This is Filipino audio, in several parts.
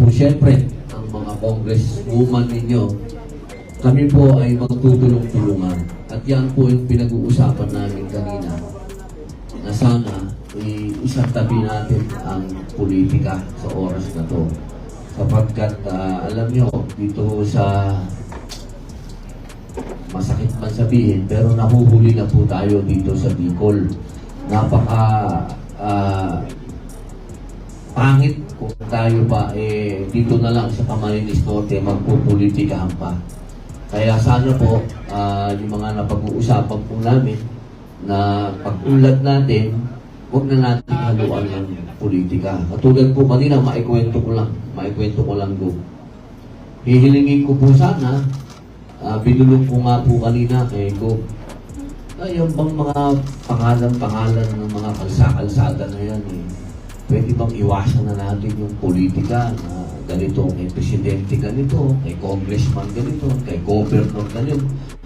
po siyempre ang mga congresswoman ninyo, kami po ay magtutulong-tulungan. At yan po yung pinag-uusapan namin kanina, na sana isang-tabi natin ang politika sa oras na to. Sapagkat alam nyo, dito sa masakit man sabihin, pero nahuhuli na po tayo dito sa Bicol. Napaka pangit kung tayo pa dito na lang sa Camarines Norte magpupolitikahan pa. Kaya sana po yung mga napag-uusapan po namin na pag-unlad natin, huwag na natin haluan ng politika. Katulad po kanina, maikwento ko lang doon. Hihilingin ko po sana, binulong ko nga po kanina kay Go, yung bang mga pangalan ng mga kalsada na yan, pwede bang iwasan na natin yung politika na ganito, kay presidente ganito, kay congressman ganito, kay governor ganito.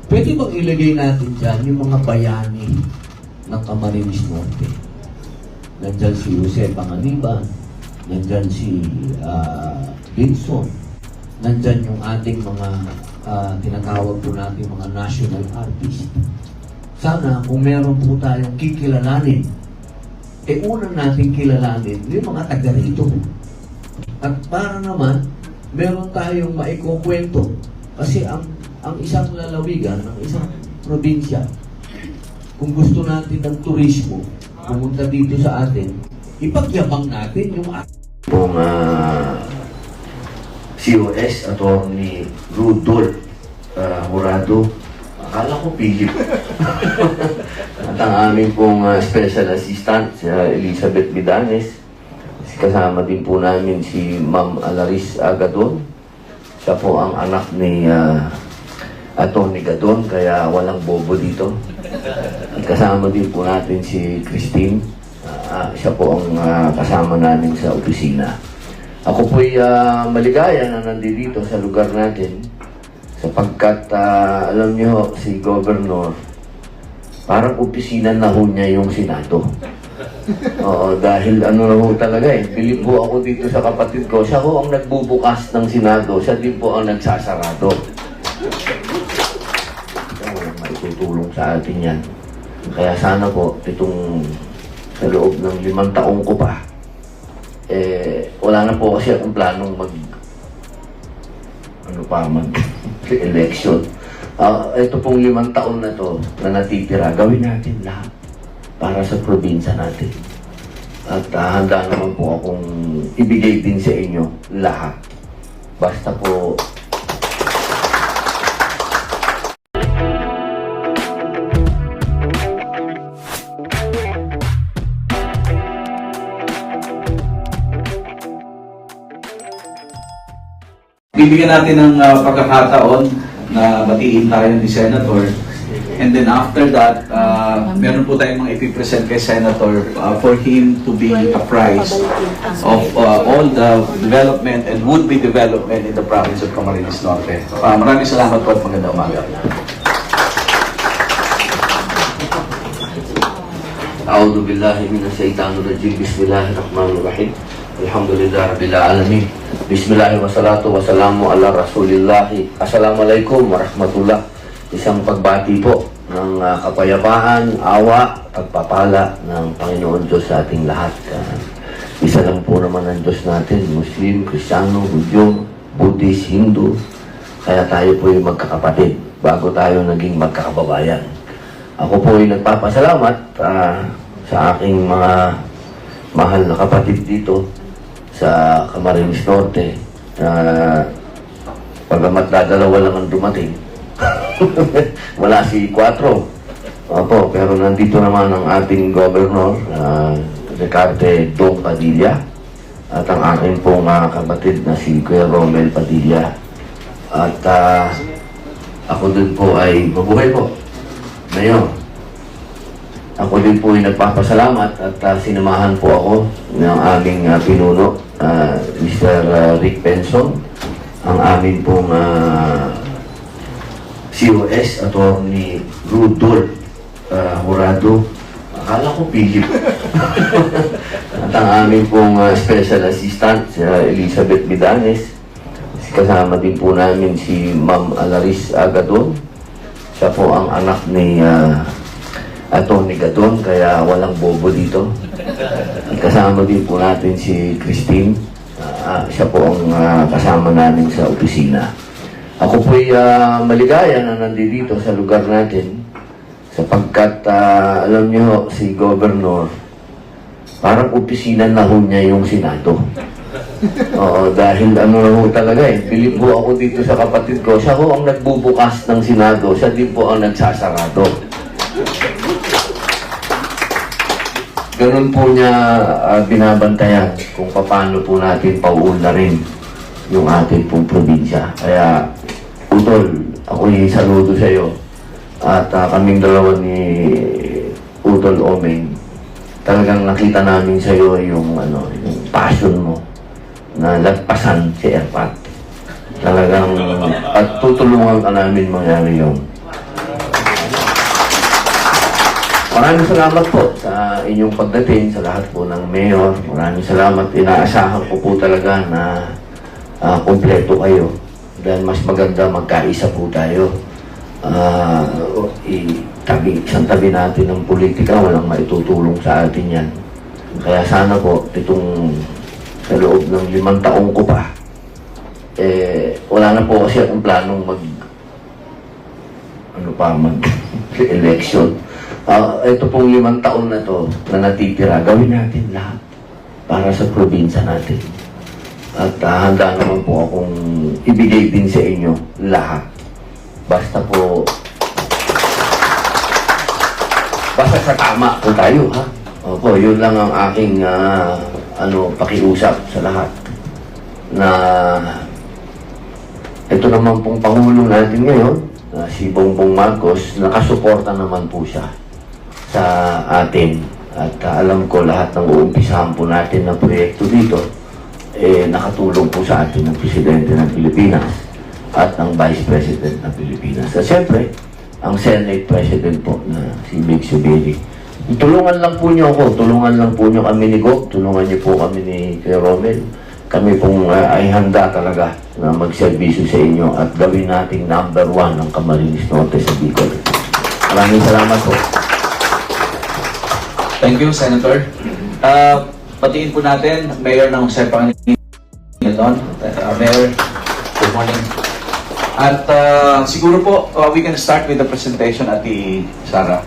Pwede bang ilagay natin dyan yung mga bayani ng Camarines Norte? Nandyan si Jose Panganiban, nandyan si Vinson, nandyan yung ating mga tinatawag po natin mga national artist. Sana kung meron po tayong kikilalanin, unang natin kilalanin yung mga taga rito. At para naman, meron tayong maikukwento. Kasi ang isang lalawigan, ang isang probinsya, kung gusto natin ng turismo, pumunta dito sa atin, ipagyabang natin yung Kung COS, Atty. Rudolph Jurado, akala ko Philip. At ang aming pong special assistant, si Elizabeth Bidanes. Kasama din po namin si Ma'am Alaris Gadon. Siya po ang anak ni Atty. Gadon, kaya walang bobo dito. At kasama din po natin si Christine. Siya po ang kasama namin sa opisina. Ako po'y maligaya na nandito sa lugar natin sapagkat alam niyo si Governor, parang opisina na ho niya yung Senado. Oo, dahil ano na ho talaga bilib po ako dito sa kapatid ko. Siya ho ang nagbubukas ng Senado, siya din po ang nagsasarado. Maitutulong sa atin yan. Kaya sana po, itong sa loob ng 5 taong ko pa, wala na po kasi akong planong mag-election. Ito pong 5 taon na to na natitira, gawin natin lahat para sa probinsya natin. At handa naman po akong ibigay din sa inyo lahat. Basta po bibigyan natin ng pagkakataon na batiin tayo ni Senator. And then after that, meron po tayong mga ipipresent kay Senator for him to be apprised of all the development and would-be development in the province of Camarines Norte. Maraming salamat po at magandang umaga. A'udhu billahi minasyaitanir rajim. Bismillahirrahmanirrahim. Alhamdulillah rabbil alamin. Bismillahirrahmanirrahim. Wassalatu wassalamu ala rasulillahi. Assalamualaikum warahmatullah. Isang pagbati po ng kapayapaan, awa, pagpapala ng Panginoon Diyos sa ating lahat. Isa lang po naman ang Diyos natin, Muslim, Kristiyano, Hudyo, Buddhist, Hindu. Kaya tayo po yung magkakapatid bago tayo naging magkakababayan. Ako po ay nagpapasalamat sa aking mga mahal na kapatid dito sa Camarines Norte. Pagamat dadalawa lang ang dumating. Wala si 4. Opo, pero nandito naman ang ating Governor, Recarte Dong Padilla, at ang aking pong kapatid na si Kuya Romel Padilla. At ako din po ay mabuhay po. Ngayon, ako din po ay nagpapasalamat at sinamahan po ako ng aming pinuno, Mr. Rick Benson, ang aming pong COS, Atty. Rudolph Jurado. Akala ko Philip. At ang aming pong special assistant, si Elizabeth Midanes. Kasama din po namin si Ma'am Alaris Agadon. Siya po ang anak ni Atty. Gadon, kaya walang bobo dito. Kasama din po natin si Christine. Siya po ang kasama namin sa opisina. Ako po'y maligaya na nandito sa lugar natin sapagkat alam niyo si Governor, parang opisina na ho niya yung Senado. Oo, dahil ano na ho talaga bilib ho ako dito sa kapatid ko. Siya ho ang nagbubukas ng Senado, siya din po ang nagsasarado. Ganun po niya binabantayan kung paano po natin pauunlarin yung ating pong probinsya. Kaya, Utol, ako'y saludo sa iyo. At kaming dalawa ni Utol Omeng, talagang nakita namin sa iyo yung passion mo na lagpasan si Erpat. Talagang, at tutulungan ka namin mangyari yun. Maraming salamat po sa inyong pagdating, sa lahat po ng mayor. Maraming salamat. Inaasahan ko po talaga na kompleto kayo. Dahil mas maganda magkaisa po tayo. Isang tabi natin ng politika, walang maitutulong sa atin yan. Kaya sana po, itong sa loob ng 5 taong ko pa, wala na po kasi akong planong mag-election. Ito pong 5 taon na to na natitira, gawin natin lahat para sa probinsya natin. At handa naman po akong ibigay din sa inyo lahat. Basta sa tama po tayo, ha? Opo, yun lang ang aking pakiusap sa lahat. Na ito naman pong Pangulo natin ngayon, si Bongbong Marcos, nakasuporta naman po siya sa atin. At alam ko lahat ng uumpisahan po natin na proyekto dito, nakatulong po sa atin ng Presidente ng Pilipinas at ng Vice President ng Pilipinas. At siyempre, ang Senate President po na si Mig Subiri. Tulungan lang po niyo ako, tulungan lang po niyo kami ni Gop, tulungan niyo po kami ni Kuya Romel. Kami pong ay handa talaga na magserbisyo sa inyo at gawin nating number 1 ng Camarines Norte sa Bicol. Maraming salamat po. Thank you, Senator. Patiin po natin, Mayor ng Jose Pangilinan. Mayor, good morning. At siguro po, we can start with the presentation at the Sarah.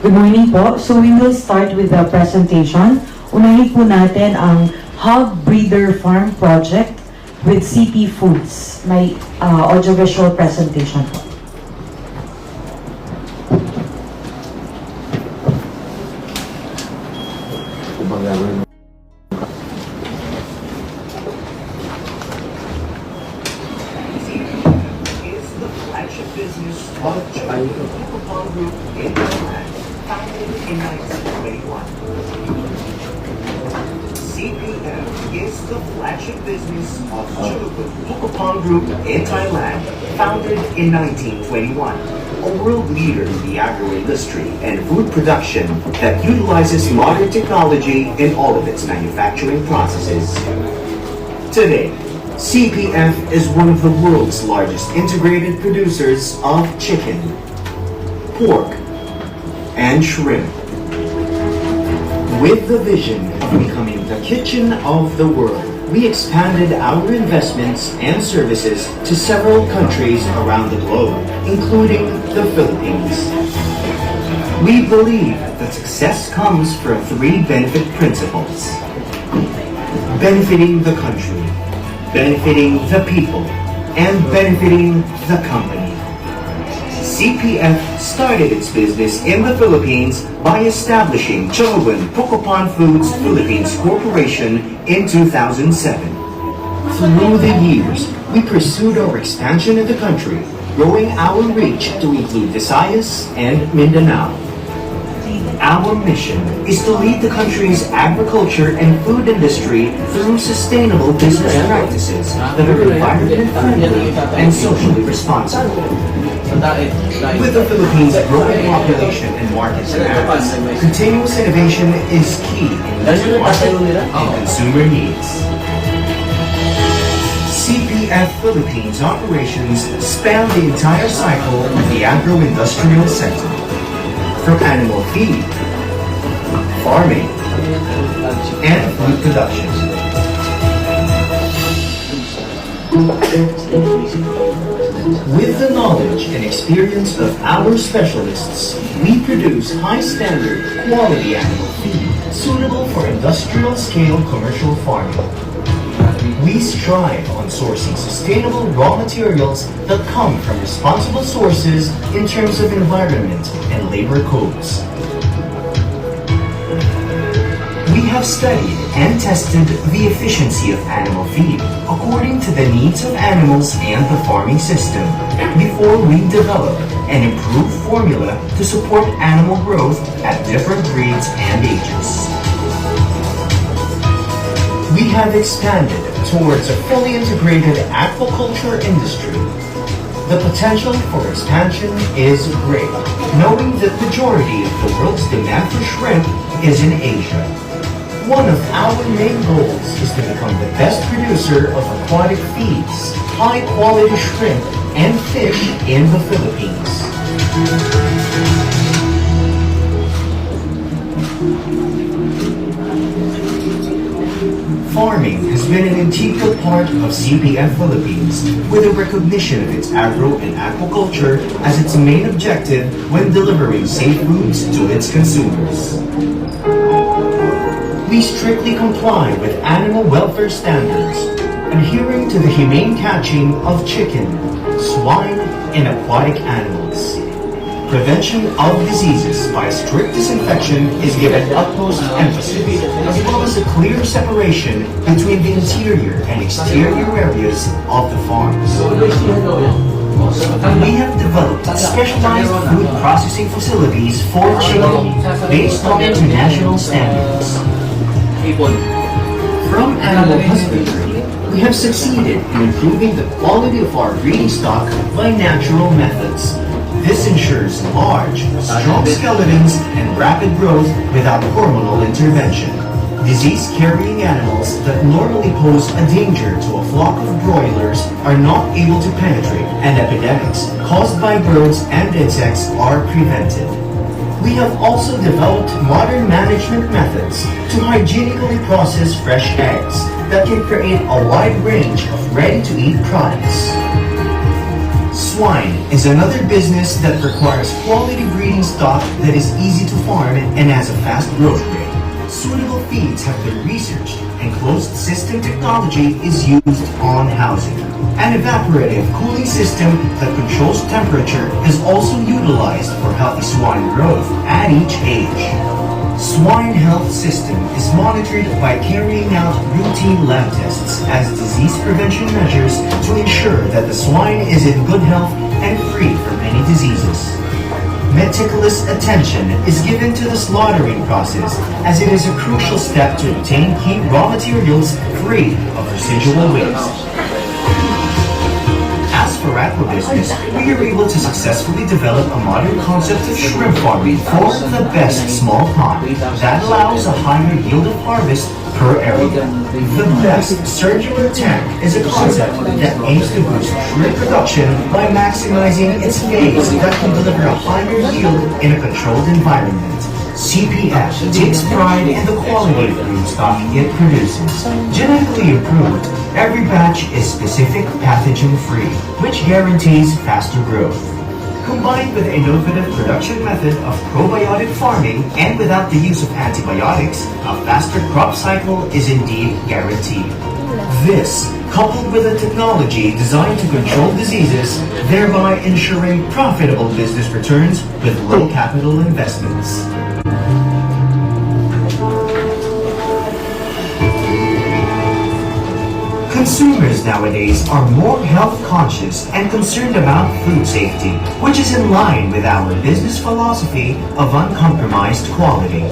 Good morning po. So we will start with the presentation. Unahin po natin ang Hog Breeder Farm Project with CP Foods. May audiovisual presentation po. CPF is the flagship business of Bukopon Group in Thailand, founded in 1921. A world leader in the agro-industry and food production that utilizes modern technology in all of its manufacturing processes. Today, CPF is one of the world's largest integrated producers of chicken, pork, and shrimp. With the vision of becoming the kitchen of the world, we expanded our investments and services to several countries around the globe, including the Philippines. We believe that success comes from 3 benefit principles: benefiting the country, benefiting the people, and benefiting the company. CPF started its business in the Philippines by establishing Chowin Bukopon Foods Philippines Corporation in 2007. Through the years, we pursued our expansion in the country, growing our reach to include Visayas and Mindanao. Our mission is to lead the country's agriculture and food industry through sustainable business practices that are environment-friendly and socially responsible. With the Philippines' growing population and market demands, continuous innovation is key in meeting market and consumer needs. CPF Philippines operations span the entire cycle of the agro-industrial sector, from animal feed, farming, and food production. With the knowledge and experience of our specialists, we produce high-standard, quality animal feed suitable for industrial-scale commercial farming. We strive on sourcing sustainable raw materials that come from responsible sources in terms of environment and labor codes. We have studied and tested the efficiency of animal feed according to the needs of animals and the farming system before we develop an improved formula to support animal growth at different breeds and ages. We have expanded towards a fully integrated aquaculture industry. The potential for expansion is great, knowing that the majority of the world's demand for shrimp is in Asia. One of our main goals is to become the best producer of aquatic feeds, high-quality shrimp, and fish in the Philippines. Farming has been an integral part of CPF Philippines, with a recognition of its agro and aquaculture as its main objective when delivering safe foods to its consumers. We strictly comply with animal welfare standards, adhering to the humane catching of chicken, swine, and aquatic animals. Prevention of diseases by strict disinfection is given utmost emphasis, as well as a clear separation between the interior and exterior areas of the farms. We have developed specialized food processing facilities for chicken based on international standards. From animal husbandry, we have succeeded in improving the quality of our breeding stock by natural methods. This ensures large, strong skeletons and rapid growth without hormonal intervention. Disease-carrying animals that normally pose a danger to a flock of broilers are not able to penetrate, and epidemics caused by birds and insects are prevented. We have also developed modern management methods to hygienically process fresh eggs that can create a wide range of ready-to-eat products. Swine is another business that requires quality breeding stock that is easy to farm and has a fast growth rate. Suitable feeds have been researched and closed system technology is used on housing. An evaporative cooling system that controls temperature is also utilized for healthy swine growth at each age. Swine health system is monitored by carrying out routine lab tests as disease prevention measures to ensure that the swine is in good health and free from any diseases. Meticulous attention is given to the slaughtering process as it is a crucial step to obtain key raw materials free of residual waste. As for aquabusiness, we are able to successfully develop a modern concept of shrimp farming for the best small pond that allows a higher yield of harvest per area. The best circular tank is a concept that aims to boost shrimp production by maximizing its phase that can deliver a higher yield in a controlled environment. CPF takes pride in the quality of food stock it produces. Genetically improved, every batch is specific pathogen-free, which guarantees faster growth. Combined with the innovative production method of probiotic farming and without the use of antibiotics, a faster crop cycle is indeed guaranteed. This, coupled with a technology designed to control diseases, thereby ensuring profitable business returns with low capital investments. Consumers nowadays are more health conscious and concerned about food safety, which is in line with our business philosophy of uncompromised quality.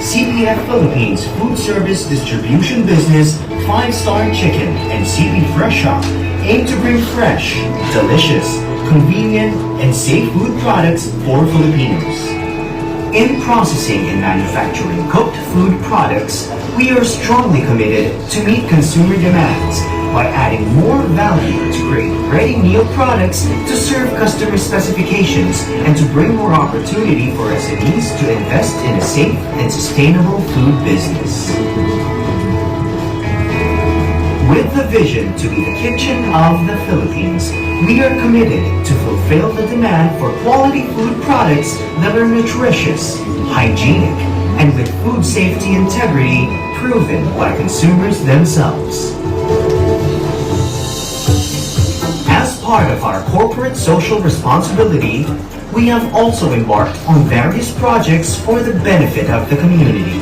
CPF Philippines Food Service Distribution Business, 5-Star Chicken, and CP Fresh Shop aim to bring fresh, delicious, convenient, and safe food products for Filipinos. In processing and manufacturing cooked food products, we are strongly committed to meet consumer demands by adding more value to create ready meal products to serve customer specifications and to bring more opportunity for SMEs to invest in a safe and sustainable food business. With the vision to be the kitchen of the Philippines, we are committed to fulfill the demand for quality food products that are nutritious, hygienic, and with food safety integrity proven by consumers themselves. As part of our corporate social responsibility, we have also embarked on various projects for the benefit of the community.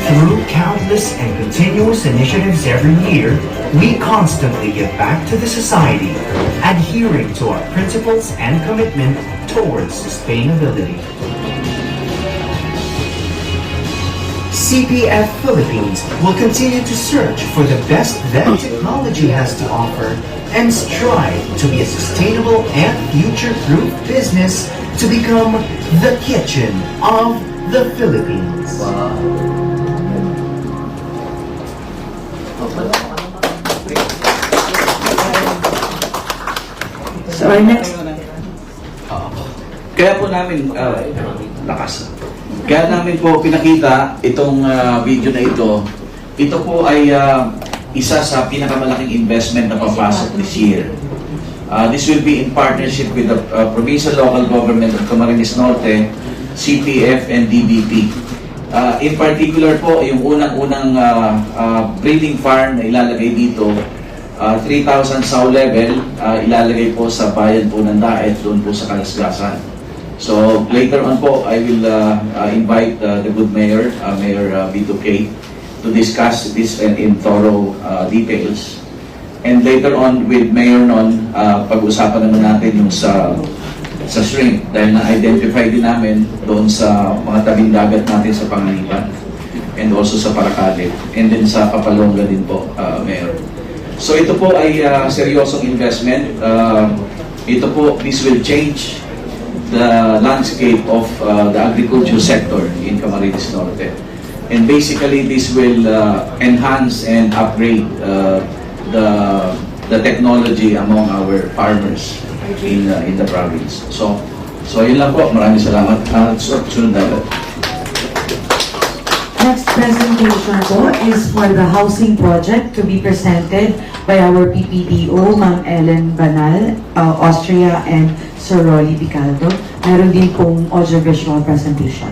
Through countless and continuous initiatives every year, we constantly give back to the society, adhering to our principles and commitment towards sustainability. CPF Philippines will continue to search for the best that technology has to offer and strive to be a sustainable and future-proof business to become the kitchen of the Philippines. So our next Kaya po namin, lakas. Kaya namin po pinakita itong video na ito. Ito po ay isa sa pinakamalaking investment na papasok this year. This will be in partnership with the provincial local government of Camarines Norte, CPF, and DBP. In particular po, yung unang-unang breeding farm na ilalagay dito, 3,000 sow level, ilalagay po sa bayan po ng Daet, doon po sa Kalasgasan. So later on po, I will invite the good mayor, Mayor B2K, to discuss this in thorough details. And later on with Mayor Non, pag-usapan naman natin yung sa shrimp dahil na-identify din namin doon sa mga tabing dagat natin sa Panganiban and also sa Paracale and then sa Kapalonga din po, Mayor. So ito po ay seryosong investment. Ito po, this will change the landscape of the agriculture sector in Camarines Norte. And basically, this will enhance and upgrade the technology among our farmers in the province. So yun lang po. Maraming salamat. Sunod na. next presentation po is for the housing project to be presented by our PPDO, Ma'am Ellen Banal, Austria, and Sir Rolly Picaldo. Mayroon din pong audiovisual presentation.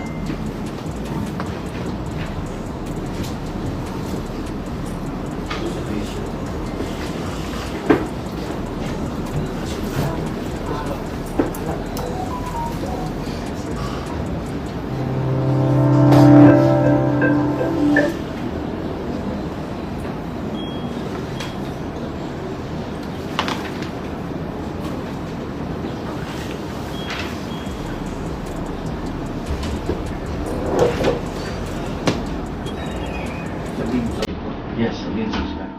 Yes, against this guy.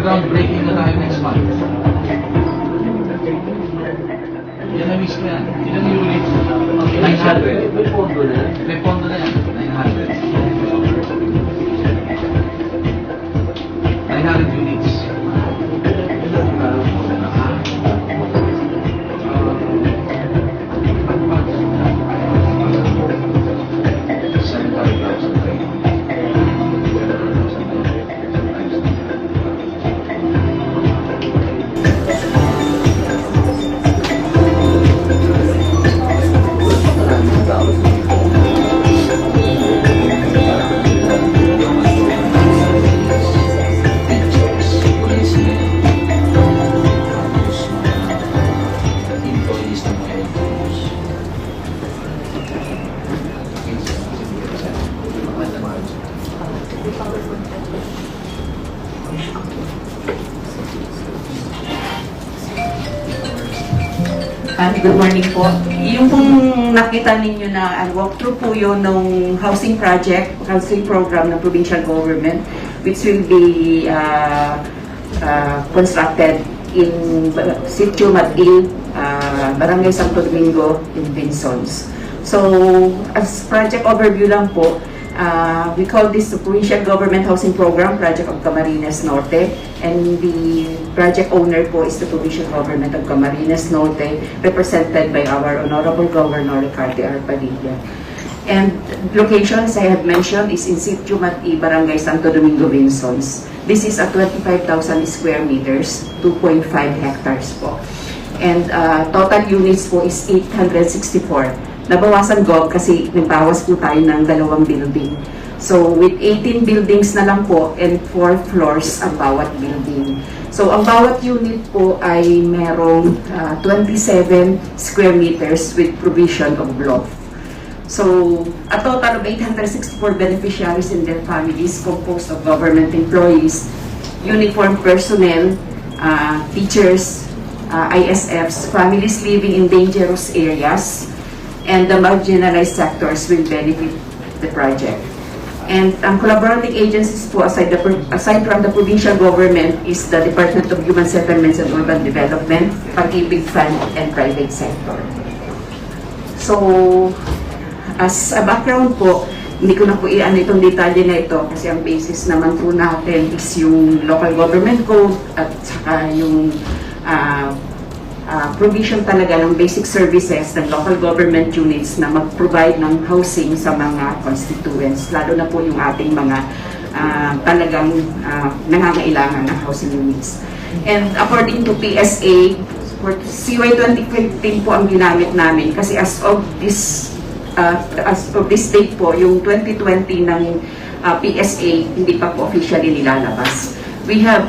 Mag-groundbreaking na tayo next month. Yan na miss ko yan. Ilang units? 900. May pondo na. May pondo na yan. 900. 900 units. Good morning po. Yung pong nakita ninyo na walkthrough po yun ng housing project, housing program ng provincial government, which will be constructed in Sitio Madil, Barangay Santo Domingo, in Vinsons. So, as project overview lang po, we call this the Provincial Government Housing Program, Project of Camarines Norte, and the project owner po is the Provincial Government of Camarines Norte, represented by our Honorable Governor Ricardo R. Padilla. And location, as I have mentioned, is in Sitio Mati, Barangay Santo Domingo, Vinsons. This is at 25,000 square meters, 2.5 hectares po. And total units po is 864. Nabawasan GOV kasi nagbawas po tayo ng 2 building. So with 18 buildings na lang po and 4 floors ang bawat building. So ang bawat unit po ay merong 27 square meters with provision of loft. So a total of 864 beneficiaries and their families composed of government employees, uniformed personnel, teachers, ISFs, families living in dangerous areas, and the marginalized sectors will benefit the project. And ang collaborating agencies po aside from the provincial government is the Department of Human Settlements and Urban Development, Pag-ibig Fund, and private sector. So, as a background po, hindi ko na po iyan itong detalye na ito kasi ang basis naman po natin is yung local government code at saka yung provision talaga ng basic services ng local government units na mag-provide ng housing sa mga constituents, lalo na po yung ating mga talagang nangangailangan ng housing units. And according to PSA, for CY 2015 po ang ginamit namin kasi as of this date po, yung 2020 ng PSA hindi pa po officially nilalabas. We have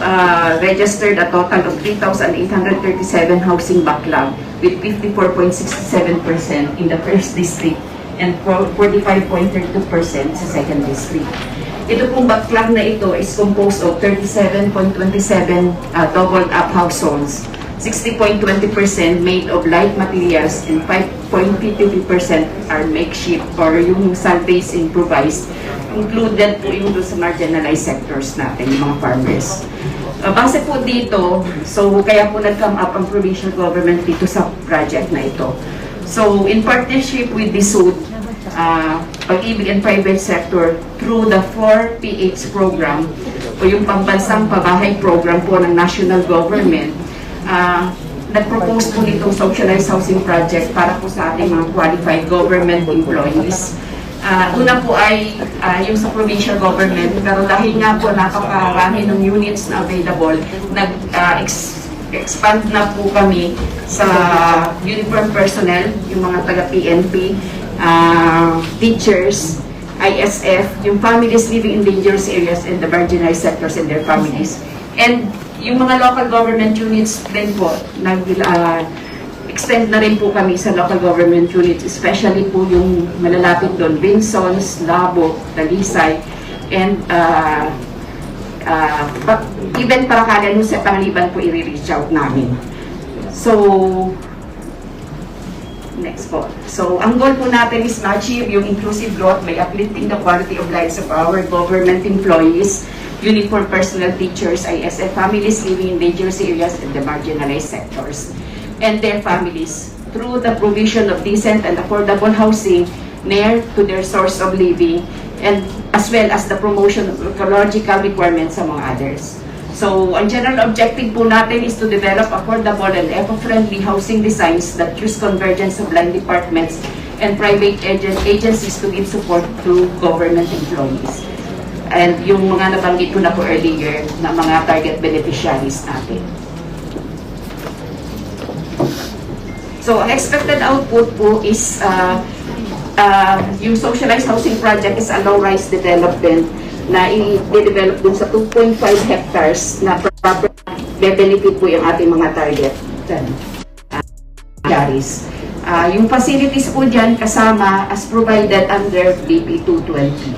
registered a total of 3,837 housing backlog with 54.67% in the first district and 45.32% sa second district. Ito pong backlog na ito is composed of 37.27 doubled up households, 60.20% made of light materials, and 5.53% are makeshift or yung sal-based improvised. Included po yung sa marginalized sectors natin, yung mga farmers. Base po dito, so kaya po nag-come up ang provincial government dito sa project na ito. So in partnership with the SUD, Pag-ibig and private sector through the 4PH program o yung pambansang pabahay program po ng national government, nag-propose po nitong socialized housing project para po sa ating mga qualified government employees. Una po ay yung sa provincial government, pero dahil nga po napakarami ng units na available, expand na po kami sa uniform personnel, yung mga taga-PNP, teachers, ISF, yung families living in dangerous areas and the marginalized sectors and their families. And yung mga local government units din po, extend na rin po kami sa local government units, especially po yung malalapit doon, Vinsons, Labo, Talisay, and even Paracalen, sa Pangliban po i-reach out namin. So, next po. So, ang goal po natin is ma-achieve yung inclusive growth by uplifting the quality of lives of our government employees uniform personnel teachers, ISF families living in dangerous areas and the marginalized sectors, and their families through the provision of decent and affordable housing near to their source of living, and as well as the promotion of ecological requirements among others. So, ang general objective po natin is to develop affordable and eco-friendly housing designs that use convergence of line departments and private agencies to give support to government employees. And yung mga nabanggit ko na po earlier na mga target beneficiaries natin. So, ang expected output po is yung socialized housing project is a low-rise development na i-develop dun sa 2.5 hectares na proper benefit po yung ating mga target beneficiaries. Yung facilities po dyan kasama as provided under BP 220.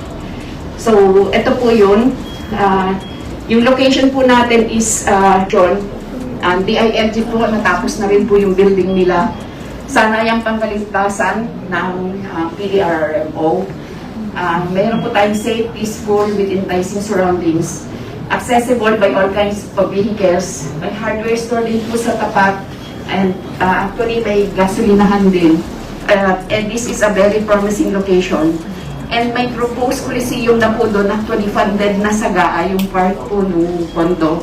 So, ito po yun. Yung location po natin is John, DILG po, natapos na rin po yung building nila. Sana yung pangkaligtasan ng PDRMO. Mayroon po tayong safe, peaceful, with enticing surroundings. Accessible by all kinds of vehicles. May hardware store din po sa tapat. And actually, may gasolinahan din. And this is a very promising location. And may proposed coliseum na po doon, actually funded na sa GAA, yung part po ng pondo,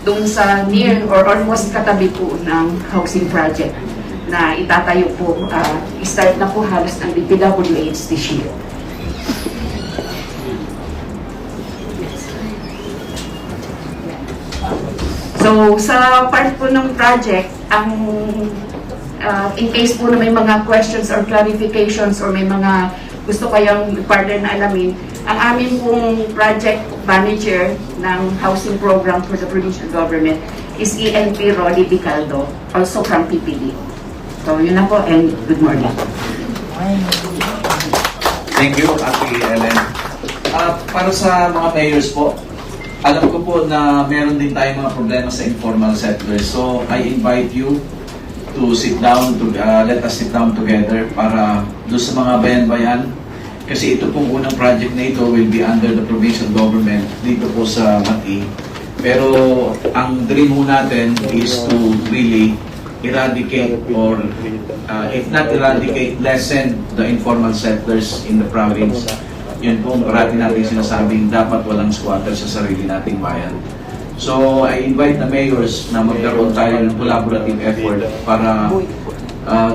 doon sa near or almost katabi po ng housing project na itatayo po, start na po halos ng DPWH this year. So, sa part po ng project, ang in case po na may mga questions or clarifications or may mga gusto kayong further na alamin, ang amin pong project manager ng housing program for the provincial government is ENP Rolly Bicaldo, also from PPD. So, yun na po, and good morning. Thank you, Ate Ellen. Para sa mga mayors po, alam ko po na meron din tayong mga problema sa informal settlers. So, I invite you to sit down, let us sit down together para doon sa mga bayan-bayan. Kasi ito pong unang project na ito will be under the provincial government dito po sa Mati. Pero ang dream mo natin is to really eradicate or if not eradicate, lessen the informal settlers in the province. Yun po, parati natin sinasabing dapat walang squatter sa sarili nating bayan. So, I invite the mayors na magkaroon tayo ng collaborative effort para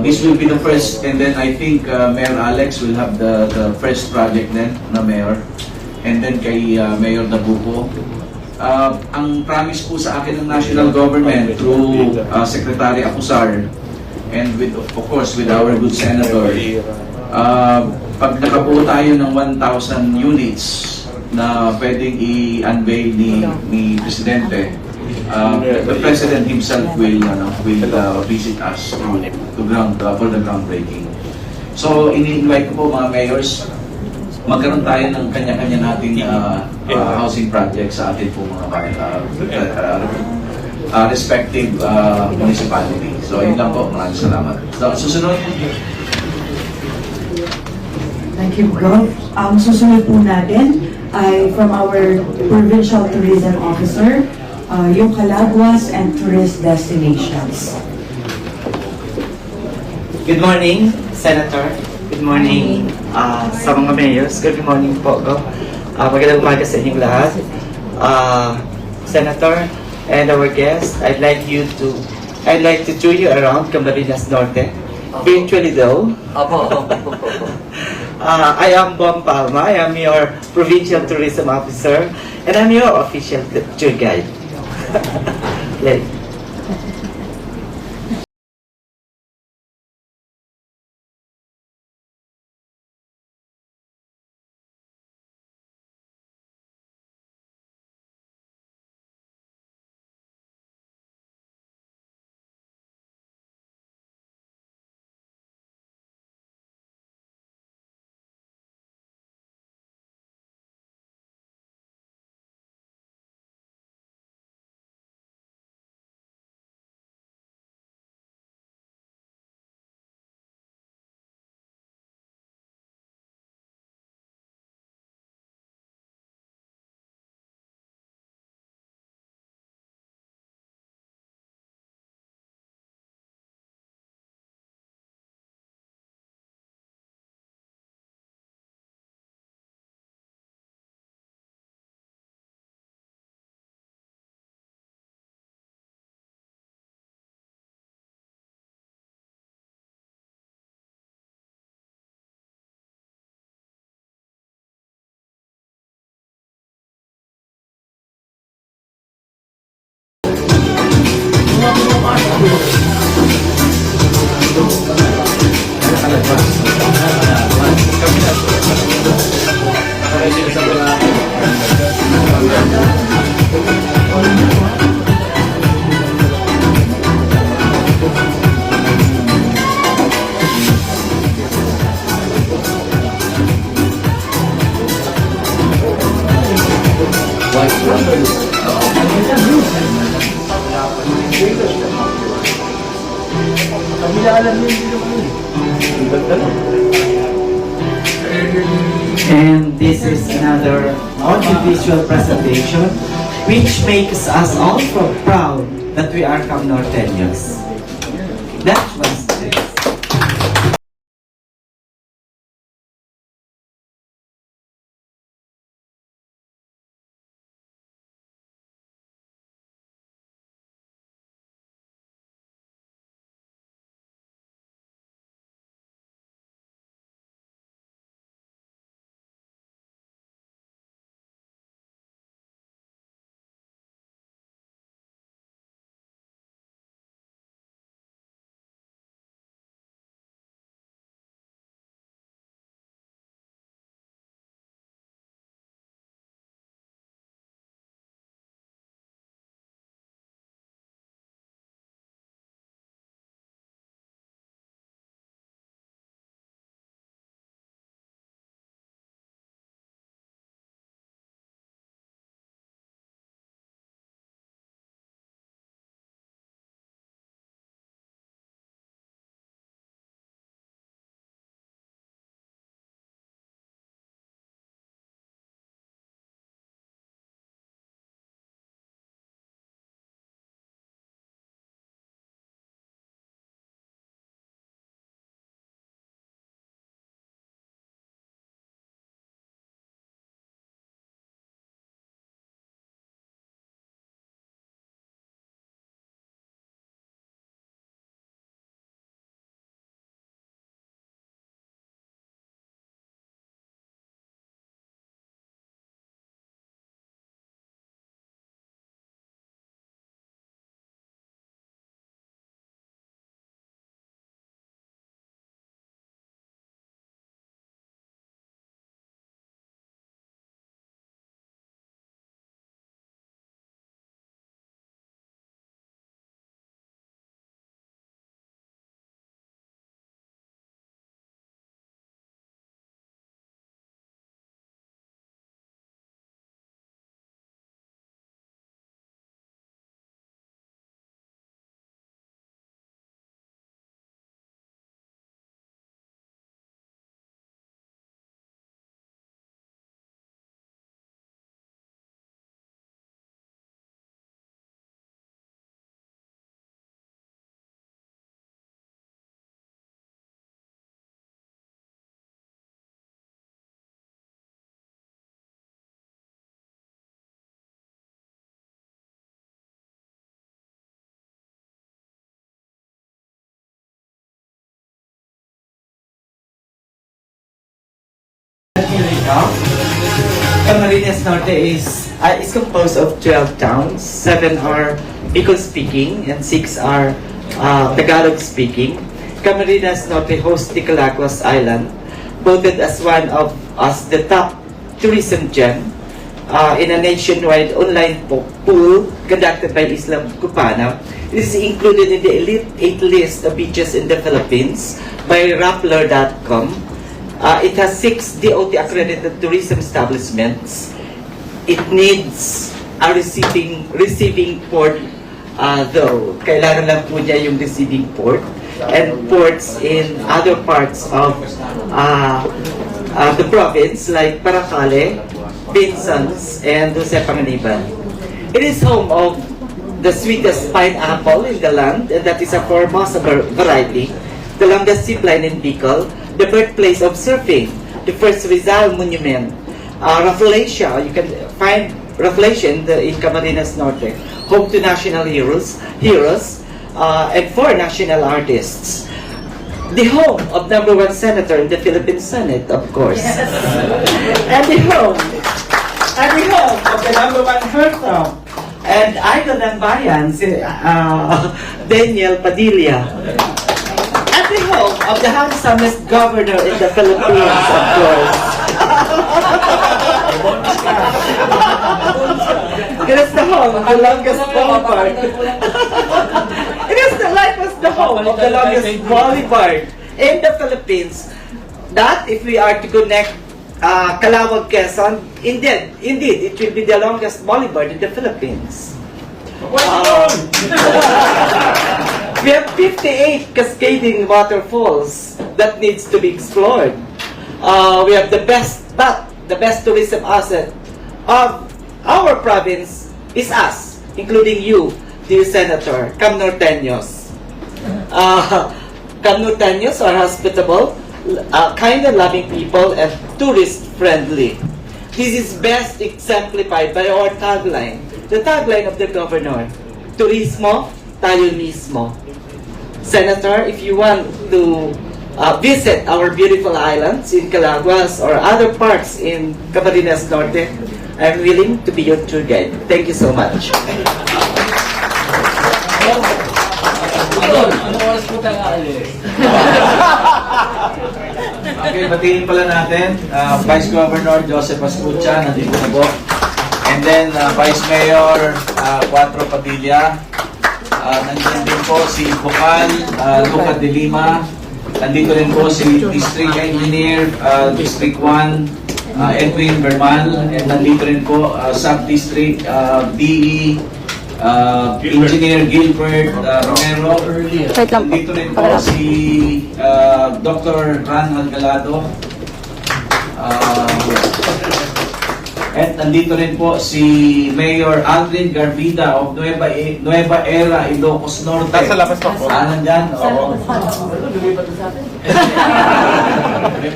this will be the first, and then I think Mayor Alex will have the first project then na mayor, and then kay Mayor Dabuco. Ang promise po sa akin ng national government through Secretary Acusar and with, of course, with our good senator, pag nakabuo tayo ng 1,000 units na pwedeng i-unveil ni Presidente, the President himself will visit us for the groundbreaking. So, ini-invite ko po mga mayors, magkaroon tayo ng kanya-kanya nating housing project sa atin po mga respective municipality. So, yun lang po. Maraming salamat. So, susunod. Thank you, Gov. Ang susunod po natin ay from our Provincial Tourism Officer, yung Calaguas and Tourist Destinations. Good morning, Senator. Good morning sa mga mayors. Good morning po, Gov. Magandang umaga sa inyong lahat. Senator and our guests, I'd like to tour you around Camarines Norte. Virtually though. I am Bom Palma. I am your Provincial Tourism Officer and I'm your official tour guide. And this is another audiovisual presentation which makes us all so proud that we are Cam Norteños. That was this. Camarines Norte is composed of 12 towns. 7 are Bicol speaking and 6 are Tagalog speaking. Camarines Norte hosts the Calaguas Island, voted as one of the top tourism gem in a nationwide online pool conducted by Islam Cupana. It is included in the Elite 8 list of beaches in the Philippines by Rappler.com. It has 6 DOT accredited tourism establishments. It needs a receiving port though. Kailangan lang po niya yung receiving port and ports in other parts of the province like Paracale, Pinsons, and Jose Panganiban. It is home of the sweetest pineapple in the land, and that is a Formosa variety, the longest zipline in Bicol, the birthplace of surfing, the first Rizal Monument, Rafflesia. You can find Rafflesia in Camarines Norte, home to national heroes, and 4 national artists. The home of #1 senator in the Philippine Senate, of course. And the home of the #1 heartthrob And idol ng bayan, si Daniel Padilla. At the home of the handsomest governor in the Philippines, of course. It is the home of the longest boulevard. It is the life was the home of the longest boulevard in the Philippines. That if we are to connect Calawag, Quezon, indeed, it will be the longest boulevard in the Philippines. We have 58 cascading waterfalls that needs to be explored. We have the best tourism asset of our province is us, including you, dear Senator, Cam Norteños. Cam Norteños are hospitable, kind and loving people, and tourist-friendly. This is best exemplified by our tagline, the tagline of the governor, Turismo, tayo mismo. Senator, if you want to visit our beautiful islands in Calaguas or other parts in Camarines Norte, I'm willing to be your tour guide. Thank you so much. Okay, batiin pala natin Vice Governor Joseph Ascucha, nandito na po. And then Vice Mayor Cuatro Padilla. Nandiyan din po si Bukal Luca de Lima. Nandito rin po si District Engineer District 1 Edwin Bermal. And nandito rin po Sub-District DE Engineer Gilbert Romero. Nandito rin po si Dr. Ran Algalado. At nandito rin po si Mayor Aldrin Garbida of Nueva Era, Ilocos Norte. Nasa labas pa po. Nandyan? Oo.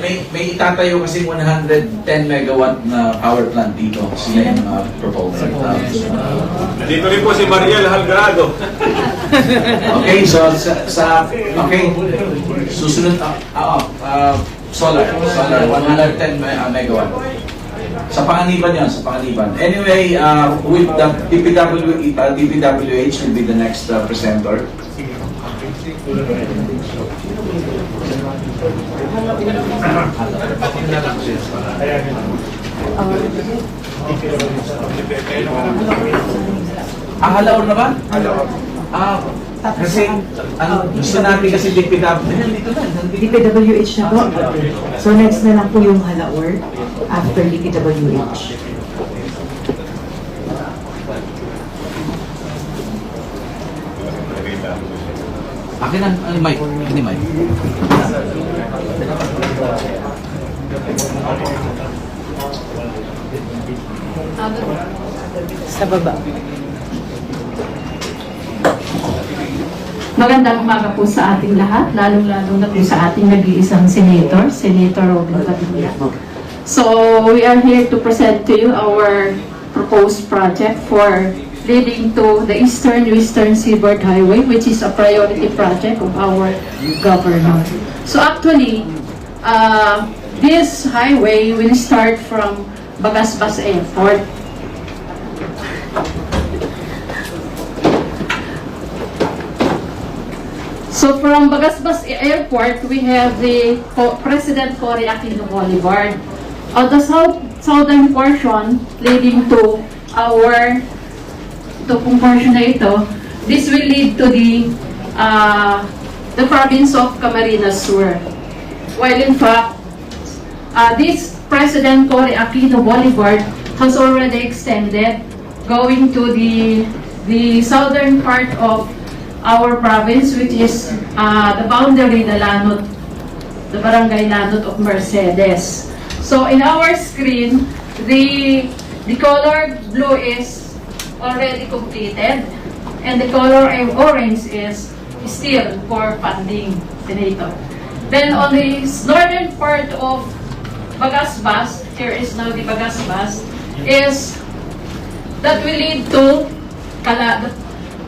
may itatayo kasi 110 megawatt na power plant dito. Sila yung proposal. Dito rin po si Mariel Halgarado. Okay, so okay. Susunod solar 110 megawatt. Sa Panganiban yan, sa Panganiban. Anyway, with the DPWH will be the next presenter. Halaor na ba? Halaor. Kasi, gusto natin kasi DPWH na po. So next na lang po yung Halaor after DPWH. Akin ang mic. Ini mic. Sa baba. Magandang umaga po sa ating lahat, lalong-lalo na po sa ating nag-iisang Senator Robin Padilla. So, we are here to present to you our proposed project for leading to the Eastern-Western Seaboard Highway, which is a priority project of our governor. So actually, this highway will start from Bagasbas Airport. So from Bagasbas Airport, we have the President Cory Aquino Boulevard. On the southern portion, leading to pong portion na ito, this will lead to the province of Camarines Sur. While in fact, this President Cory Aquino Boulevard has already extended, going to the southern part of our province, which is the boundary, the Barangay Lanot of Mercedes. So in our screen, the colored blue is already completed, and the color orange is still for funding, Senator. Then on the northern part of Bagasbas, here is now the Bagasbas, is that will lead to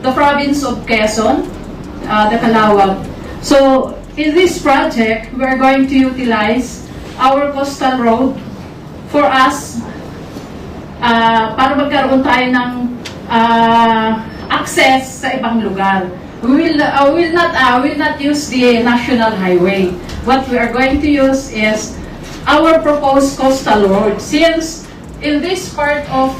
the province of Quezon, the Calawag. So, in this project, we are going to utilize our coastal road for us para magkaroon tayo ng access sa ibang lugar. We will not use the national highway. What we are going to use is our proposed coastal road. Since in this part or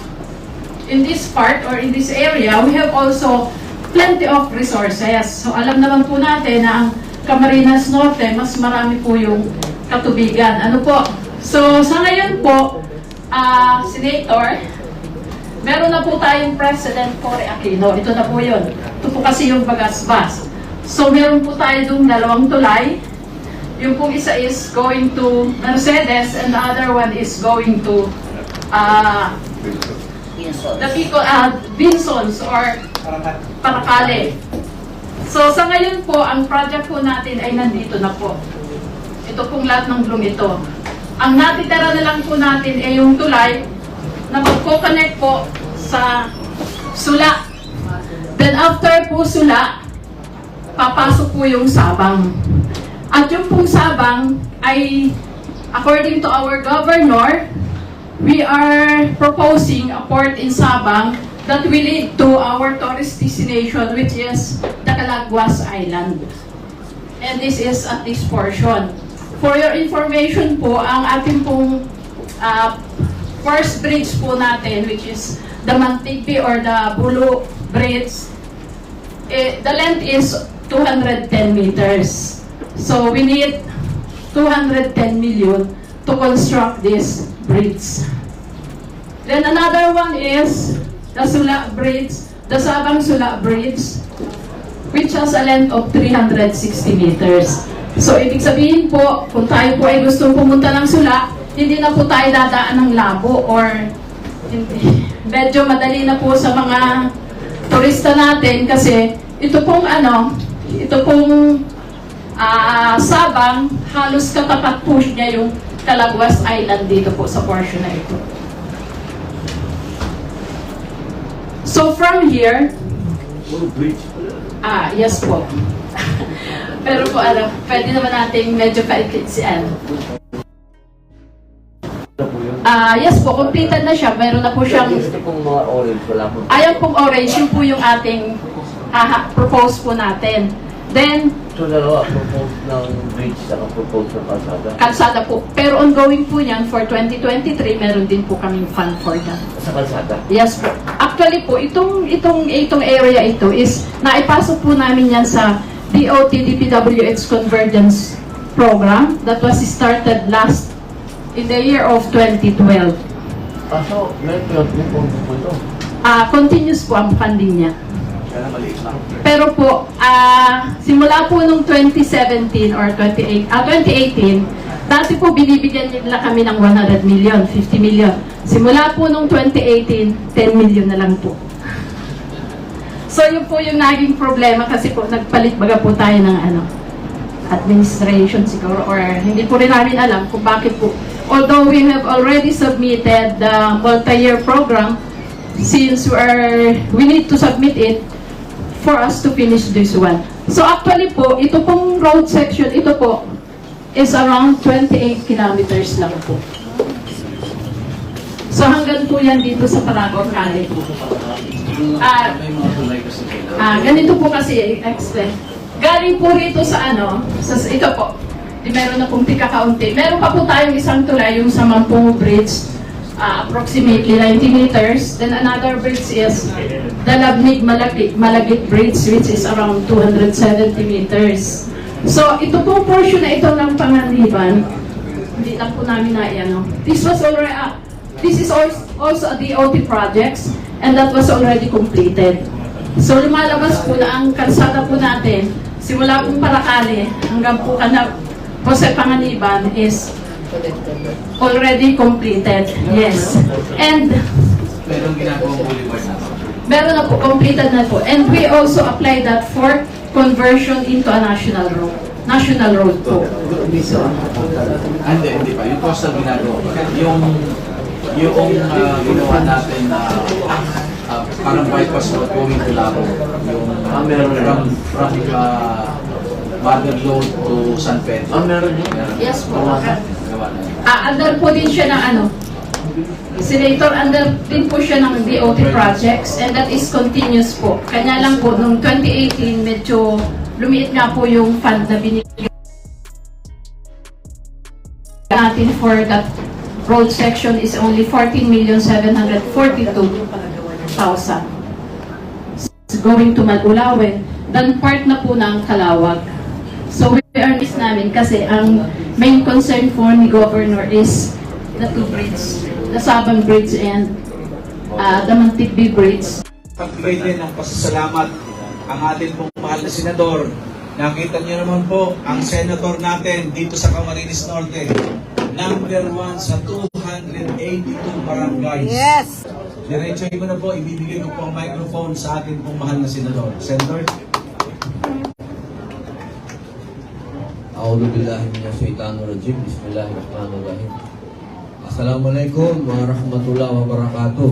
in this area, we have also plenty of resources. So alam naman po natin na ang Camarines Norte, mas marami po yung katubigan. Ano po? So sa ngayon po, Senator, meron na po tayong President Cory Aquino. Ito na po yun. Ito po kasi yung Bagasbas. So meron po tayo dong 2 tulay. Yung pong isa is going to Mercedes and the other one is going to Vinsons or Paracale. So sa ngayon po, ang project po natin ay nandito na po. Ito pong lahat ng bloom ito. Ang natitira na lang po natin ay yung tulay na magko-connect po sa Sula. Then after po Sula, papasok po yung Sabang. At yung pong Sabang ay, according to our governor, we are proposing a port in Sabang that will lead to our tourist destination, which is the Calaguas Island. And this is at this portion. For your information po, ang ating pong first bridge po natin, which is the Mantigpi or the Bulu Bridge, the length is 210 meters. So we need 210 million to construct this bridge. Then another one is the Sula Bridge, the Sabang Sula Bridge, which has a length of 360 meters. So ibig sabihin po, kung tayo po ay gustong pumunta ng Sula, hindi na po tayo dadaan ng Labo or medyo madali na po sa mga turista natin kasi ito pong Sabang, halos katapat po niya yung Calaguas Island dito po sa portion na ito. So from here, yes po. Pero po pwede naman nating medyo kaikitsian. Yes po, completed na siya. Meron na po siyang... Gusto pong mga orange, wala po. Ayaw pong orange, yun po yung ating propose po natin. Then, So, dalawa, propose ng bridge sa propose ng kalsada. kalsada po. Pero ongoing po yan for 2023, meron din po kaming fund for that. Sa kalsada. Yes po. Actually po, itong area ito is naipasok po namin yan sa DOT DPWH Convergence Program that was started in the year of 2012. So, may plot mo po ito. Continuous po ang funding niya. Kaya maliit lang. Pero po, simula po nung 2017 or 2018, dati po binibigyan nila kami ng 100 million, 50 million. Simula po nung 2018, 10 million na lang po. So yun po yung naging problema kasi po nagpalit baga po tayo ng administration siguro or hindi po rin namin alam kung bakit po. Although we have already submitted the multi-year program, since we need to submit it for us to finish this one. So actually po, ito pong road section, ito po is around 28 kilometers lang po. So hanggang po yan dito sa Paragon Valley. Ganito po kasi explain. Galing po rito sa ito po. Meron na pong tika-kaunti. Meron pa po tayong isang tulay, yung sa Mampungo Bridge, approximately 90 meters. Then another bridge is the Labnig-Malagit Bridge, which is around 270 meters. So, ito pong portion na ito ng Panganiban, hindi lang po namin this is also a DOT projects, and that was already completed. So, lumalabas po na ang kalsada po natin, simula pong Paracale hanggang po Jose Panganiban is already completed. Yes. And Meron ginagawang boulevard na. meron na po, completed na po. And we also apply that for conversion into a national road. National road po. So, Hindi pa. Yung coastal ginagawa pa. Yung ginawa natin na parang bypass road going to Labo. Yung meron from Mother Road to San Pedro. Meron yun. yes po. Gawa na. Under po din siya ng Senator, under din po siya ng DOT projects and that is continuous po. Kanya lang po, noong 2018, medyo lumiit nga po yung fund na binigyan natin for that road section is only 14,742,000. It's going to Malulawen, then part na po ng Calawag. So we are miss namin kasi ang main concern po ni Governor is the two bridges, the Sabang Bridge and the Mantigbi Bridge. Pagbigay din ng pasasalamat ang ating pong mahal na senador. Nakita niyo naman po ang senator natin dito sa Camarines Norte. Number 1 sa 282 barangays. Yes! Diretsoy ko na po, ibibigay ko po ang microphone sa ating pong mahal na senador. Senator? A'udhu billahi minasyaitanir rajim. Bismillahirrahmanirrahim. Assalamualaikum warahmatullahi wabarakatuh.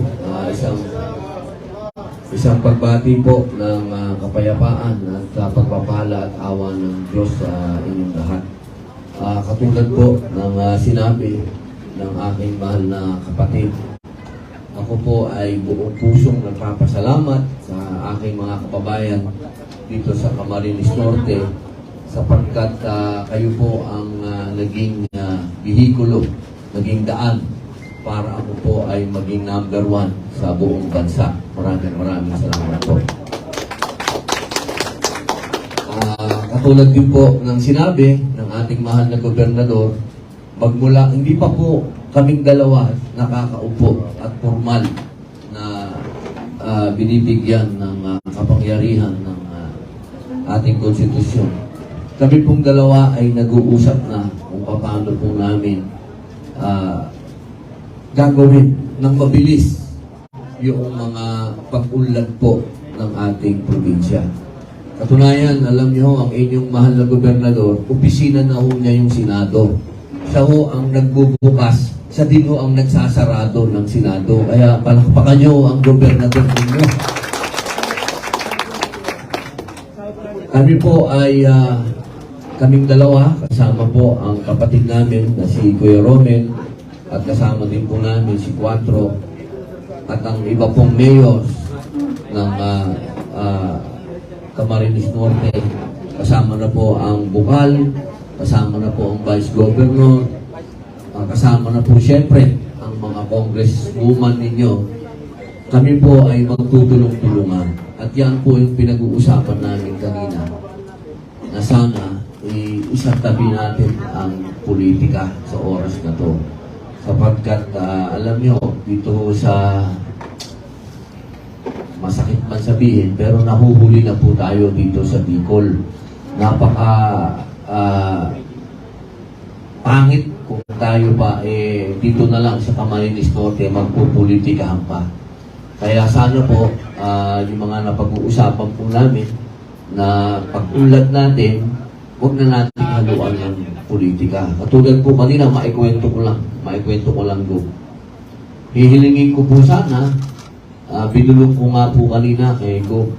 Isang pagbati po ng kapayapaan at pagpapala at awa ng Diyos sa inyong lahat. Katulad po ng sinabi ng aking mahal na kapatid, ako po ay buong pusong nagpapasalamat sa aking mga kababayan dito sa Camarines Norte sapagkat kayo po ang naging bihikulo, naging daan para ako po ay maging number 1 sa buong bansa. Maraming salamat po. Katulad din po ng sinabi ng ating mahal na gobernador, magmula, hindi pa po kaming dalawa nakakaupo at formal na binibigyan ng kapangyarihan ng ating konstitusyon. Kami pong dalawa ay nag-uusap na kung paano po namin gagawin ng mabilis yung mga pag-unlad po ng ating probinsya. Katunayan, alam niyo, ang inyong mahal na gobernador, opisina na ho niya yung Senado. Siya ho ang nagbubukas, siya din ho ang nagsasarado ng Senado. Kaya palakpakan niyo ang gobernador ninyo. Kami po ay kaming dalawa, kasama po ang kapatid namin na si Kuya Romel at kasama din po namin si Cuatro at ang iba pong mayors ng Camarines Norte. Kasama na po ang Bukal, kasama na po ang Vice Governor, kasama na po siyempre ang mga congresswoman ninyo. Kami po ay magtutulong-tulungan at yan po yung pinag-uusapan namin kanina na sana isa't-tabi natin ang politika sa oras na to. Sapagkat alam nyo, dito sa masakit man sabihin, pero nahuhuli na po tayo dito sa Bicol. Napaka pangit kung tayo pa dito na lang sa Camarines Norte magpupolitikahan pa. Kaya sana po yung mga napag-uusapan po namin na pag-ulat natin, huwag na natin haluan ng politika. Katulad po kanina, maikwento ko lang do. Hihilingin ko po sana, binulong ko nga po kanina kay Go,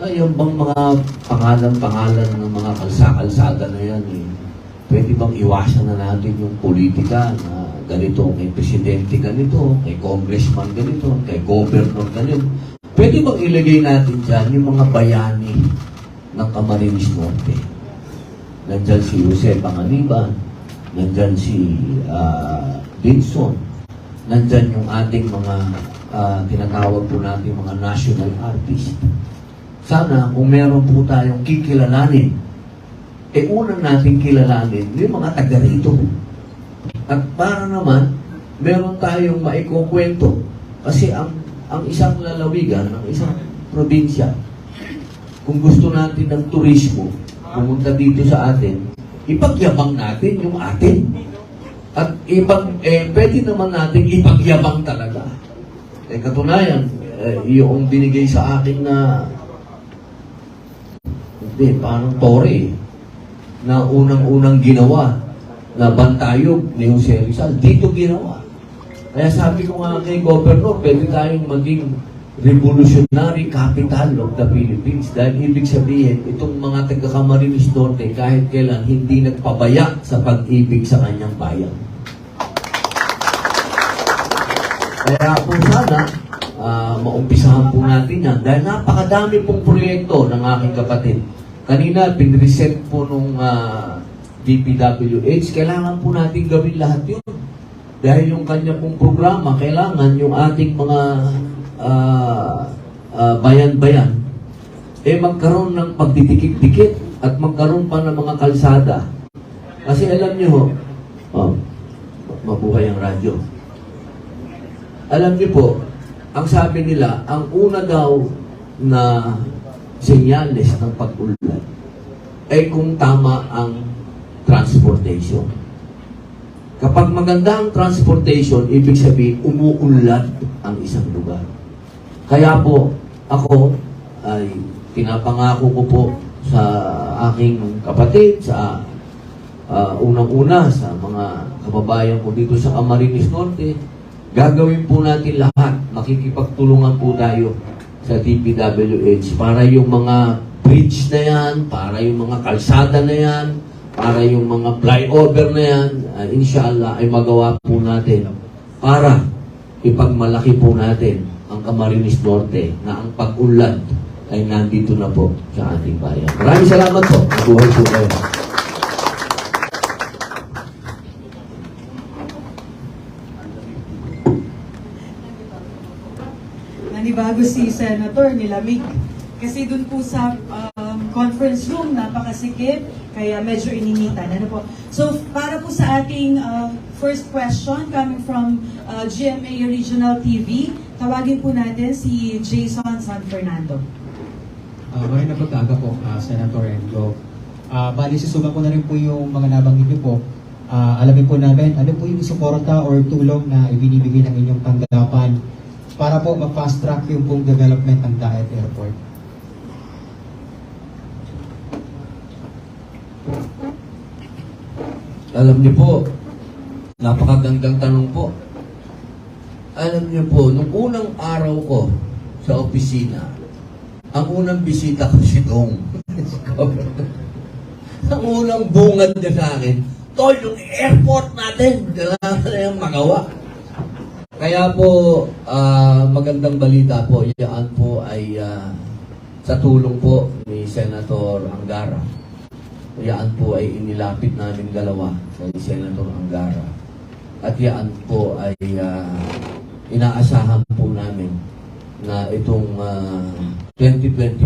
yung bang mga pangalan ng mga kalsada na yan, pwede bang iwasan na natin yung politika na ganito, kay presidente ganito, kay congressman ganito, kay governor ganito. Pwede bang ilagay natin dyan yung mga bayani ng Camarines Norte? Nandyan si Jose Panganiban, nandyan si Dinson, nandyan yung ating mga tinatawag po natin mga national artist. Sana kung meron po tayong kikilalanin, unang natin kilalanin yung mga taga rito. At para naman, meron tayong maikukwento. Kasi ang isang lalawigan, ang isang probinsya, kung gusto natin ng turismo, pumunta dito sa atin, ipagyabang natin yung atin. At pwede naman natin ipagyabang talaga. Katunayan, yung binigay sa akin na parang tore na unang-unang ginawa na bantayog ni Jose Rizal, dito ginawa. Kaya sabi ko nga kay Governor, pwede tayong maging revolutionary capital of the Philippines. Dahil ibig sabihin, itong mga taga-Camarines Norte kahit kailan hindi nagpabaya sa pag-ibig sa kanyang bayan. Kaya po sana, maumpisahan po natin yan. Dahil napakadami pong proyekto ng aking kapatid. Kanina, pinresent po nung DPWH, kailangan po natin gawin lahat yun. Dahil yung kanya pong programa, kailangan yung ating mga bayan-bayan, magkaroon ng pagdidikit-dikit at magkaroon pa ng mga kalsada. Kasi alam niyo mabuhay ang radyo. Alam niyo po, ang sabi nila, ang una daw na senyales ng pag-ulan ay kung tama ang transportation. Kapag maganda ang transportation, ibig sabihin, umuunlad ang isang lugar. Kaya po, ako ay pinapangako ko po sa aking kapatid, sa unang-una, sa mga kababayan ko dito sa Camarines Norte, gagawin po natin lahat. Makikipagtulungan po tayo sa DPWH para yung mga bridge na yan, para yung mga kalsada na yan, para yung mga flyover na yan, inshallah ay magawa po natin para ipagmalaki po natin ang Camarines Norte na ang pag-unlad ay nandito na po sa ating bayan. Maraming salamat po. Mabuhay po kayo. Nanibago si Senator, nilamig. Kasi dun po sa conference room, napakasikip, kaya medyo ininitan. Ano po? So, para po sa ating first question coming from GMA Regional TV, tawagin po natin si Jason San Fernando. Magandang pagkaga po, Senator Engo. Bali, sisugan ko na rin po yung mga nabanggit niyo po. Alamin po namin, ano po yung suporta or tulong na ibinibigay ng inyong tanggapan para po ma-fast track yung pong development ng Daet Airport. Alam niyo po, napakagandang tanong po. Alam niyo po, nung unang araw ko sa opisina, ang unang bisita ko si Dong. Ang unang bungad niya sa akin, Tol, yung airport natin, kailangan na yung magawa. Kaya po, magandang balita po, yan po ay sa tulong po ni Senator Angara. Yan po ay inilapit namin dalawa kay Senator Angara. At yan po ay inaasahan po namin na itong 2024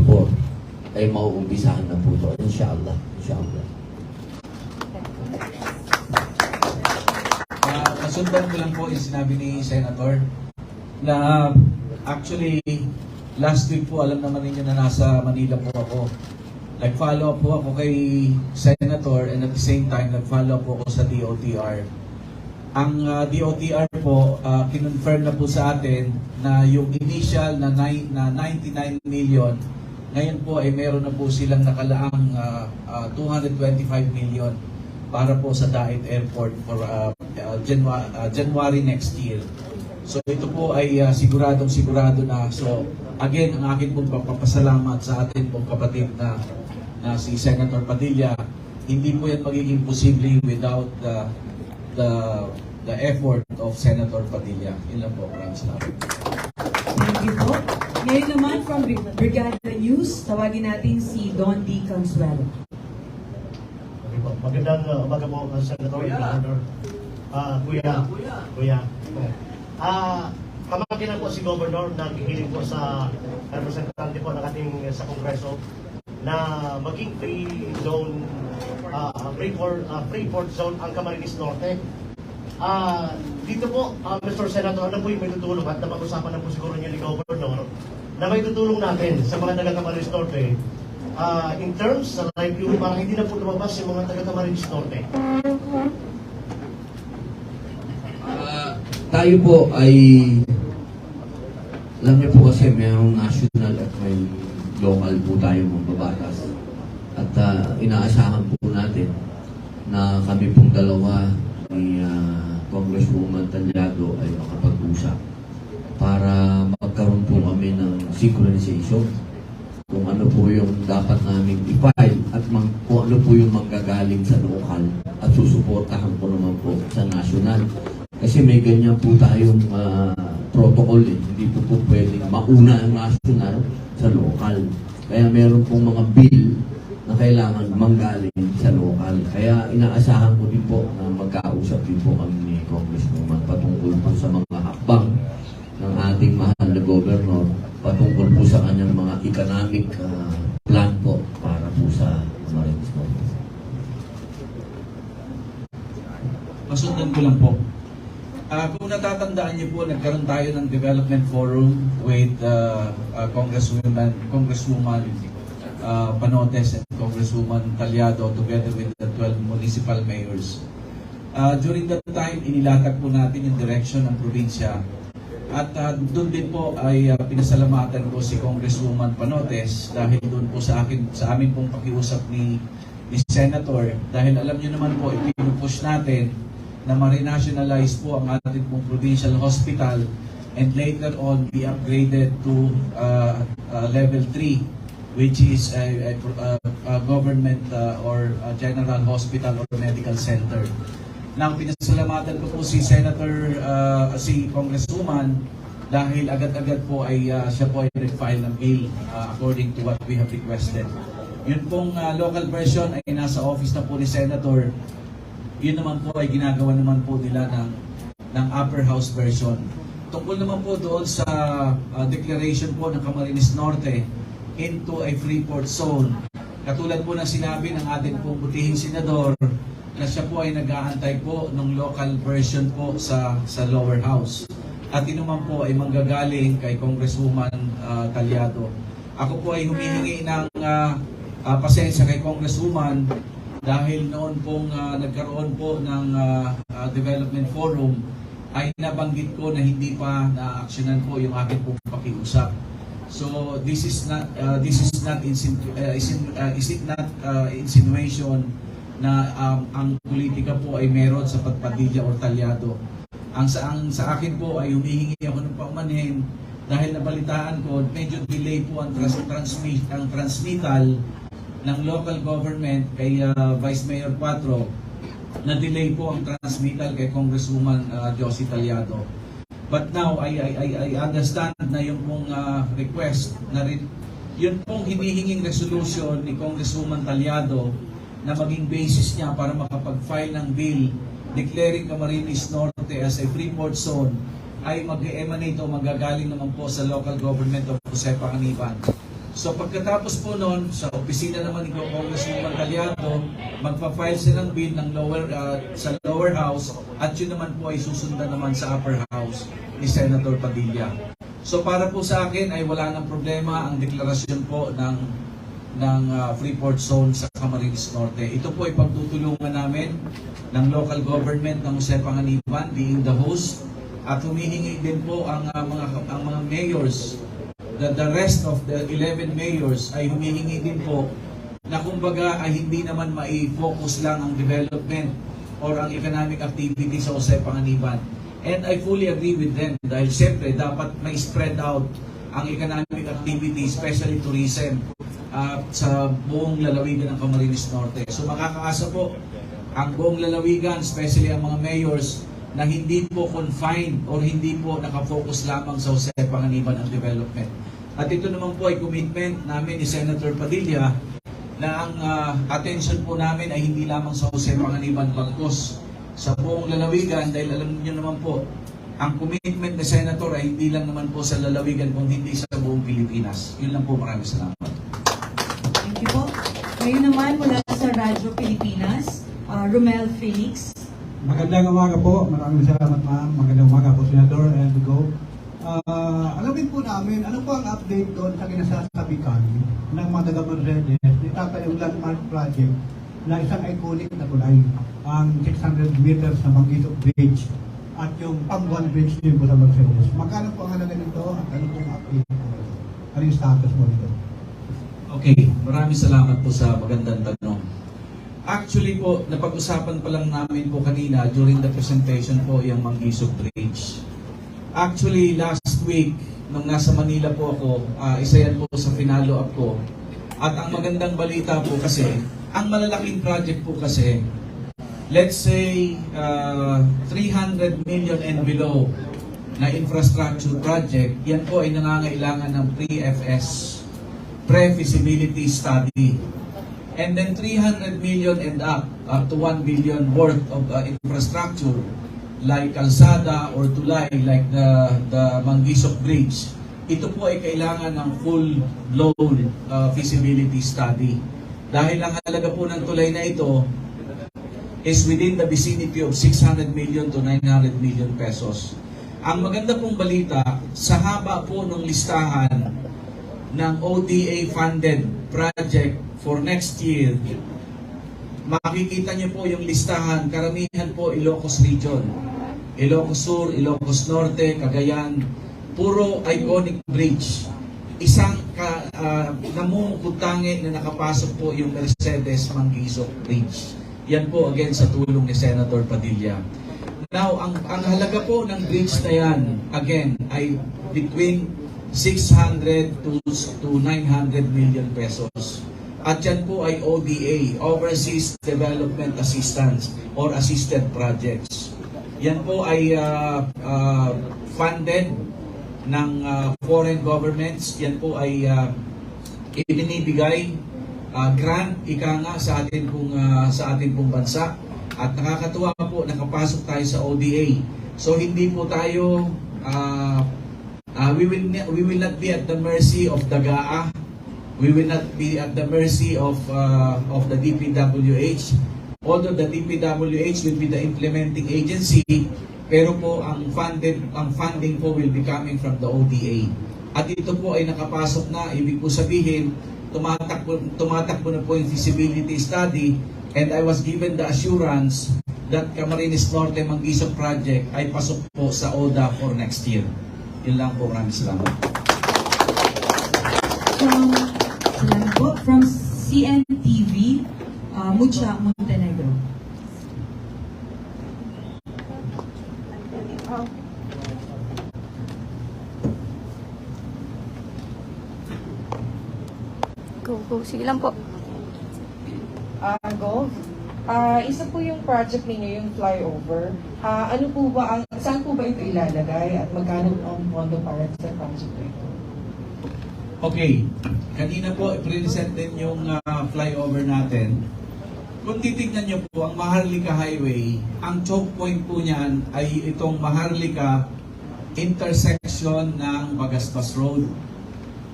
ay mauumpisahan na po ito. Inshallah. Inshallah. Nasundan ko lang po yung sinabi ni Senator na actually last week po alam naman ninyo na nasa Manila po ako. Nag-follow up po ako kay Senator and at the same time nag-follow up po ako sa DOTR. Ang DOTR po, kinonfirm na po sa atin na yung initial na 99 million, ngayon po ay meron na po silang nakalaang 225 million para po sa Daet Airport for January next year. So ito po ay siguradong-sigurado na. So again, ang akin pong papasalamat sa atin pong kapatid na si Senator Padilla. Hindi po yan magiging posible without the effort of Senator Padilla. Yun lang po. Maraming salamat. Thank you po. Ngayon naman from Brigada News, tawagin natin si Don D. Consuelo. Magandang umaga po, Senator. Kuya. Kamakinan po si Governor, naghihiling po sa representante po ng ating sa Kongreso na maging free port zone ang Camarines Norte. Dito po, Mr. Senator, ano po yung may tutulong at napag-usapan na po siguro niya ni Governor na may tutulong natin sa mga taga-Camarines Norte in terms sa livelihood para hindi na po lumabas yung mga taga-Camarines Norte. Tayo po ay, alam niyo po kasi mayroong national at may local po tayo magbabatas. At inaasahan po natin na kami pong dalawa ni Congresswoman Talyado ay makapag-usap para magkaroon po kami ng synchronization kung ano po yung dapat namin i-file at kung ano po yung manggagaling sa lokal at susuportahan po naman po sa national. Kasi may ganyan po tayong protocol eh. Hindi po pwedeng mauna ang national sa local. Kaya meron pong mga bill na kailangan manggaling sa local. Kaya inaasahan ko din po na magkausap din po kami ni Congresswoman patungkol po sa mga hakbang ng ating mahal na governor patungkol po sa kanyang mga economic plan po para po sa Camarines Norte. Masundan ko lang po. Kung natatandaan niyo po, nagkaroon tayo ng development forum with Congresswoman Panotes and Congresswoman Talyado together with the 12 municipal mayors. During that time, inilatag po natin yung direction ng probinsya. At doon din po ay pinasalamatan ko si Congresswoman Panotes dahil doon po sa amin pong pakiusap ni Senator, dahil alam niyo naman po, ipinupush natin na ma-renationalize po ang ating pong provincial hospital and later on be upgraded to level 3, which is a government or a general hospital or medical center. Nang pinasalamatan ko po si si Congresswoman dahil agad-agad po ay siya po ay nag-file ng bill according to what we have requested. Yun pong local version ay nasa office na po ni Senator. Yun naman po ay ginagawa naman po nila ng upper house version. Tungkol naman po doon sa declaration po ng Camarines Norte into a free port zone. Katulad po na sinabi ng ating pong butihing senador na siya po ay nag-aantay po ng local version po sa lower house. At ito naman po ay manggagaling kay Congresswoman Talyado. Ako po ay humihingi ng pasensya kay Congresswoman dahil noon pong nagkaroon po ng development forum ay nabanggit ko na hindi pa na-actionan po yung aking pong pakiusap. So this is not insinuation na ang politika po ay meron sa Padilla or Talyado. Ang sa akin po ay humihingi ako ng paumanhin dahil nabalitaan ko medyo delay po ang transmittal ng local government kay Vice Mayor Patro, na delay po ang transmittal kay Congresswoman Josie Talyado. But now I understand na yung pong request na rin, yun pong hinihinging resolution ni Congresswoman Talyado na maging basis niya para makapag-file ng bill declaring Camarines Norte as a free port zone ay mag-emanate o magagaling naman po sa local government of Josefa Caniban. So pagkatapos po noon, sa opisina naman ni Congresswoman Talyado, magpa-file siya ng bill ng sa lower house at yun naman po ay susundan naman sa upper house ni Senator Padilla. So para po sa akin ay wala nang problema ang deklarasyon po ng free port zone sa Camarines Norte. Ito po ay pagtutulungan namin ng local government ng Josefa Caniban being the host at humihingi din po ang mga mayors. The rest of the 11 mayors ay humihingi din po na kumbaga ay hindi naman mai-focus lang ang development or ang economic activity sa Josefa Caniban. And I fully agree with them dahil siyempre dapat may spread out ang economic activity, especially tourism, sa buong lalawigan ng Camarines Norte. So makakaasa po ang buong lalawigan, especially ang mga mayors, na hindi po confined or hindi po nakafocus lamang sa Josefa Caniban ang development. At ito naman po ay commitment namin ni Senator Padilla na ang attention po namin ay hindi lamang sa Josefa Caniban bagkus sa buong lalawigan dahil alam niyo naman po, ang commitment ni Senator ay hindi lang naman po sa lalawigan kundi hindi sa buong Pilipinas. Yun lang po, maraming salamat. Thank you po. Ngayon naman mula sa Radyo Pilipinas, Romel Felix. Magandang umaga po. Maraming salamat ma'am. Magandang umaga po, Senator and Go. Alamin po namin, ano po ang update doon sa kinasasabikan ng mga taga-Mercedes itatayong landmark project na isang iconic na tulay, ang 600 meters na Mangisok Bridge at yung Pambuan Bridge din po sa Mercedes. Magkano po ang halaga nito at ano po ang update po? Ano yung status mo nito? Okay, maraming salamat po sa magandang tanong. Actually po, napag-usapan pa lang namin po kanina during the presentation po yung Mangisok Bridge. Actually, last week, nung nasa Manila po ako, isa yan po sa finalo up ko. At ang magandang balita po kasi, ang malalaking project po kasi, let's say 300 million and below na infrastructure project, yan po ay nangangailangan ng pre-FS, pre-feasibility study. And then 300 million and up to 1 billion worth of infrastructure like kalsada or tulay like the Mangisok Bridge. Ito po ay kailangan ng full-blown feasibility study. Dahil ang halaga po ng tulay na ito is within the vicinity of 600 million to 900 million pesos. Ang maganda pong balita, sa haba po ng listahan ng ODA-funded project for next year, makikita niyo po yung listahan, karamihan po Ilocos Region. Ilocos Sur, Ilocos Norte, Cagayan, puro iconic bridge. Isang namumukutangi na nakapasok po yung Mercedes Mangisok Bridge. Yan po again sa tulong ni Senator Padilla. Now, ang halaga po ng bridge na yan, again, ay between 600 to 900 million pesos. At yan po ay ODA, Overseas Development Assistance or Assisted Projects. Yan po ay funded ng foreign governments. Yan po ay ibinibigay grant ika nga sa atin pong bansa. At nakakatuwa po nakapasok tayo sa ODA. So hindi po tayo we will not be at the mercy of the GAA. We will not be at the mercy of the DPWH. Although the DPWH will be the implementing agency, pero po ang funding po will be coming from the ODA. At ito po ay nakapasok na, ibig po sabihin, tumatakbo na po yung feasibility study, and I was given the assurance that Camarines Norte Mangisok Project ay pasok po sa ODA for next year. Yun lang po, maraming salamat. Salamat po. From CNTV, Mucha Montenegro. Go. Sige lang po. Gov, isa po yung project ninyo, yung flyover. Ano po ba, saan po ba ito ilalagay at magkano ang pondo para sa project na ito? Okay, kanina po i-present din yung flyover natin. Kung titignan nyo po, ang Maharlika Highway, ang choke point po niyan ay itong Maharlika intersection ng Bagaspas Road.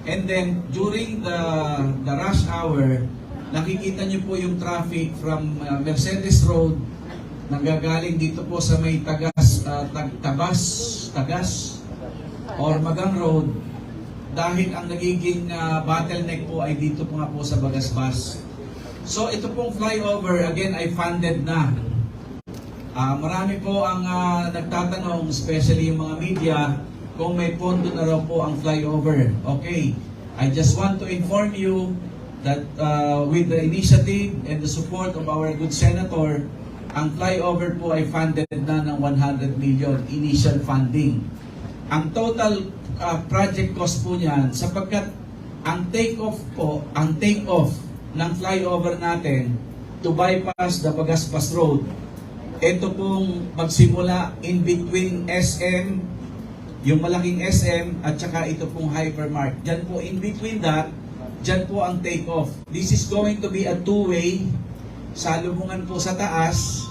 And then, during the rush hour, nakikita nyo po yung traffic from Mercedes Road, nanggagaling dito po sa may Tagas or Magang Road, dahil ang nagiging bottleneck po ay dito po nga po sa Bagaspas. So ito pong flyover, again, ay funded na. Marami po ang nagtatanong, especially yung mga media, kung may pondo na raw po ang flyover. Okay, I just want to inform you that with the initiative and the support of our good senator, ang flyover po ay funded na ng 100 million initial funding. Ang total project cost po niyan, sapagkat ang take-off ng flyover natin to bypass the Bagaspas Road, ito pong magsimula in between SM, yung malaking SM, at saka ito pong Hypermart. Diyan po, in between that, diyan po ang take-off. This is going to be a two-way, salubungan po sa taas,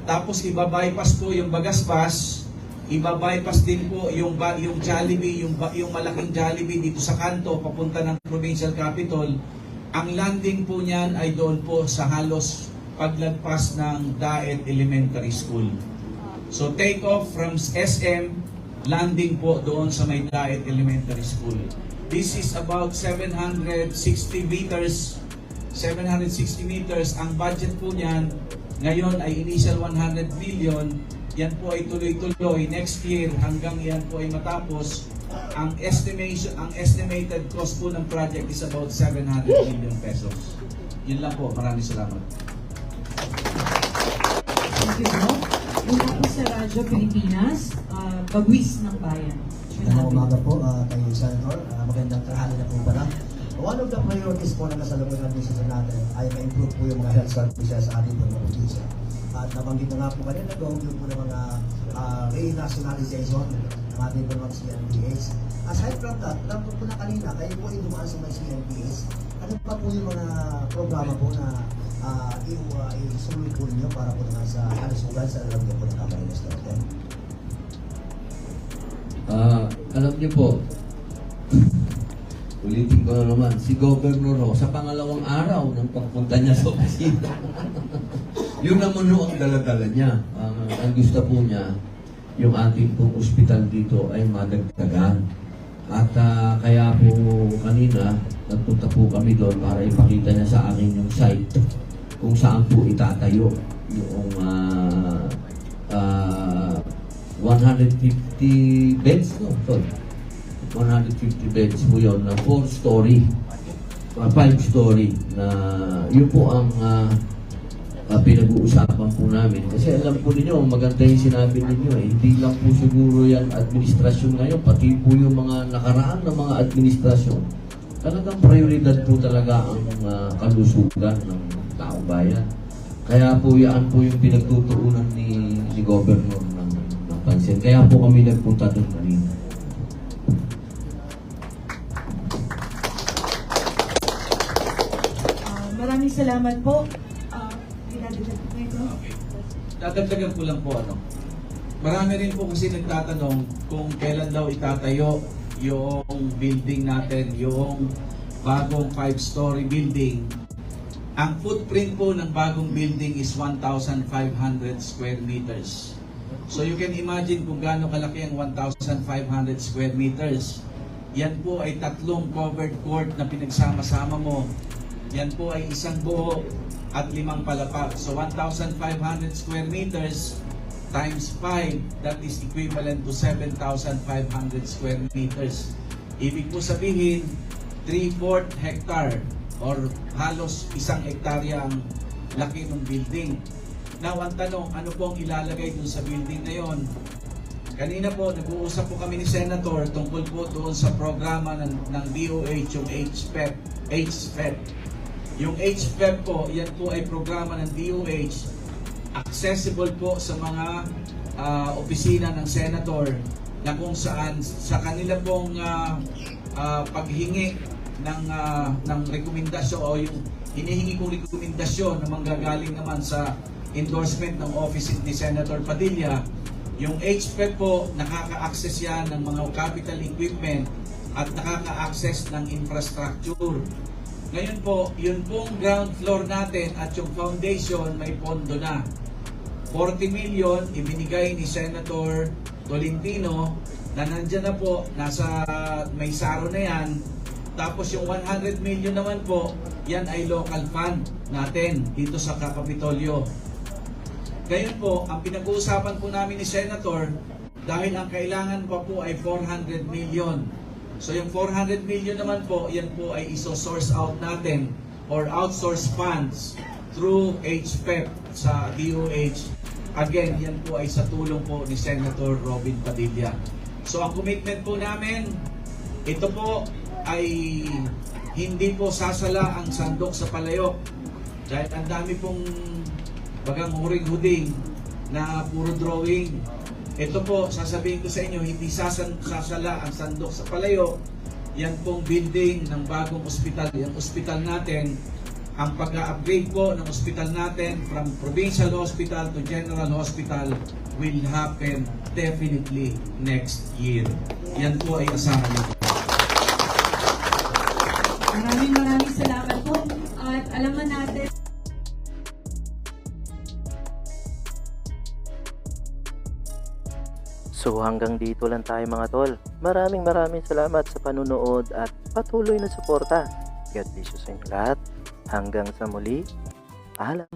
tapos iba-bypass po yung Bagaspas, iba-bypass din po yung Jollibee, yung malaking Jollibee dito sa kanto, papunta ng Provincial Capital. Ang landing po niyan ay doon po sa halos paglagpas ng Daet Elementary School. So take off from SM, landing po doon sa may Daet Elementary School. This is about 760 meters. 760 meters. Ang budget po niyan ngayon ay initial 100 million. Yan po ay tuloy-tuloy next year hanggang yan po ay matapos. Ang estimated cost po ng project is about 700 million pesos. Yun lang po. Maraming salamat. Thank you po. Mula po sa Radyo Pilipinas, Bagwis ng Bayan. Magandang umaga po kay Senator. Magandang tanghali na po pala. One of the priorities po na kasalungan natin sa natin ay ma-improve po yung mga health services sa ating mga probinsya. At nabanggit na nga po kanina, yung po ng mga renationalization ng ating mga CNBS. Aside from that, alam ko na kanina, kayo po ay dumaan sa mga CNBS. Ano pa po yung mga programa po na isulit po ninyo para po naman sa kalusugan sa alam niyo po ng Camarines Norte? Alam niyo po, ulitin ko na naman, si Governor Ro, sa pangalawang araw ng pagpunta niya sa opisina, yun naman ho ang dala-dala niya. Ang gusto po niya, yung ating pong ospital dito ay madagdagan. At kaya po kanina, nagpunta po kami doon para ipakita niya sa akin yung site kung saan po itatayo yung 150 beds, no? Sorry. 150 beds po yun na 4-story, 5-story na yun po ang pinag-uusapan po namin. Kasi alam po ninyo, maganda yung sinabi ninyo hindi lang po siguro yan administrasyon ngayon, pati po yung mga nakaraan ng mga administrasyon. Talagang prioridad po talaga ang kalusugan ng taong bayan. Kaya po yan po yung pinagtutuunan ni Governor ng pansin. Kaya po kami nagpunta doon kanina. Maraming salamat po. Dadagdagan ko lang po Marami rin po kasi nagtatanong kung kailan daw itatayo yung building natin, yung bagong 5-story building. Ang footprint po ng bagong building is 1,500 square meters. So you can imagine kung gaano kalaki ang 1,500 square meters. Yan po ay 3 covered court na pinagsama-sama mo. Yan po ay 1 buo at 5 palapag. So 1,500 square meters times 5, that is equivalent to 7,500 square meters. Ibig po sabihin, 3/4 hectare or halos 1 hektarya ang laki ng building. Now, ang tanong, ano po ang ilalagay dun sa building na yon? Kanina po, nag-uusap po kami ni Senator tungkol po doon sa programa ng DOH, yung HPEP. Yung HPEP po, yan po ay programa ng DOH, accessible po sa mga opisina ng Senator na kung saan sa kanila pong paghingi ng rekomendasyon o yung hinihingi kong rekomendasyon na manggagaling naman sa endorsement ng office ni Senator Padilla, yung HPEP po, nakaka-access yan ng mga capital equipment at nakaka-access ng infrastructure. Ngayon po, yun pong ground floor natin at yung foundation may pondo na. 40 million ibinigay ni Senator Tolentino na nandyan na po, nasa may saro na yan. Tapos yung 100 million naman po, yan ay local fund natin dito sa Kapitolyo. Ngayon po, ang pinag-uusapan po namin ni Senator, dahil ang kailangan pa po ay 400 million. So yung 400 million naman po, yan po ay iso-source out natin or outsource funds through HPEP sa DOH. Again, yan po ay sa tulong po ni Senator Robin Padilla. So ang commitment po namin, ito po ay hindi po sasala ang sandok sa palayok. Dahil ang dami pong bagang huring-huding na puro drawing. Ito po, sasabihin ko sa inyo, hindi sasala ang sandok sa palayok. Yan pong building ng bagong ospital. Yung ospital natin, ang pag-upgrade po ng ospital natin from provincial hospital to general hospital will happen definitely next year. Yan po ay asahan nito. Maraming salamat po. At alam na natin, So hanggang dito lang tayo mga tol. Maraming salamat sa panunood at patuloy na suporta. God bless you sa inyo lahat. Hanggang sa muli. Paalam.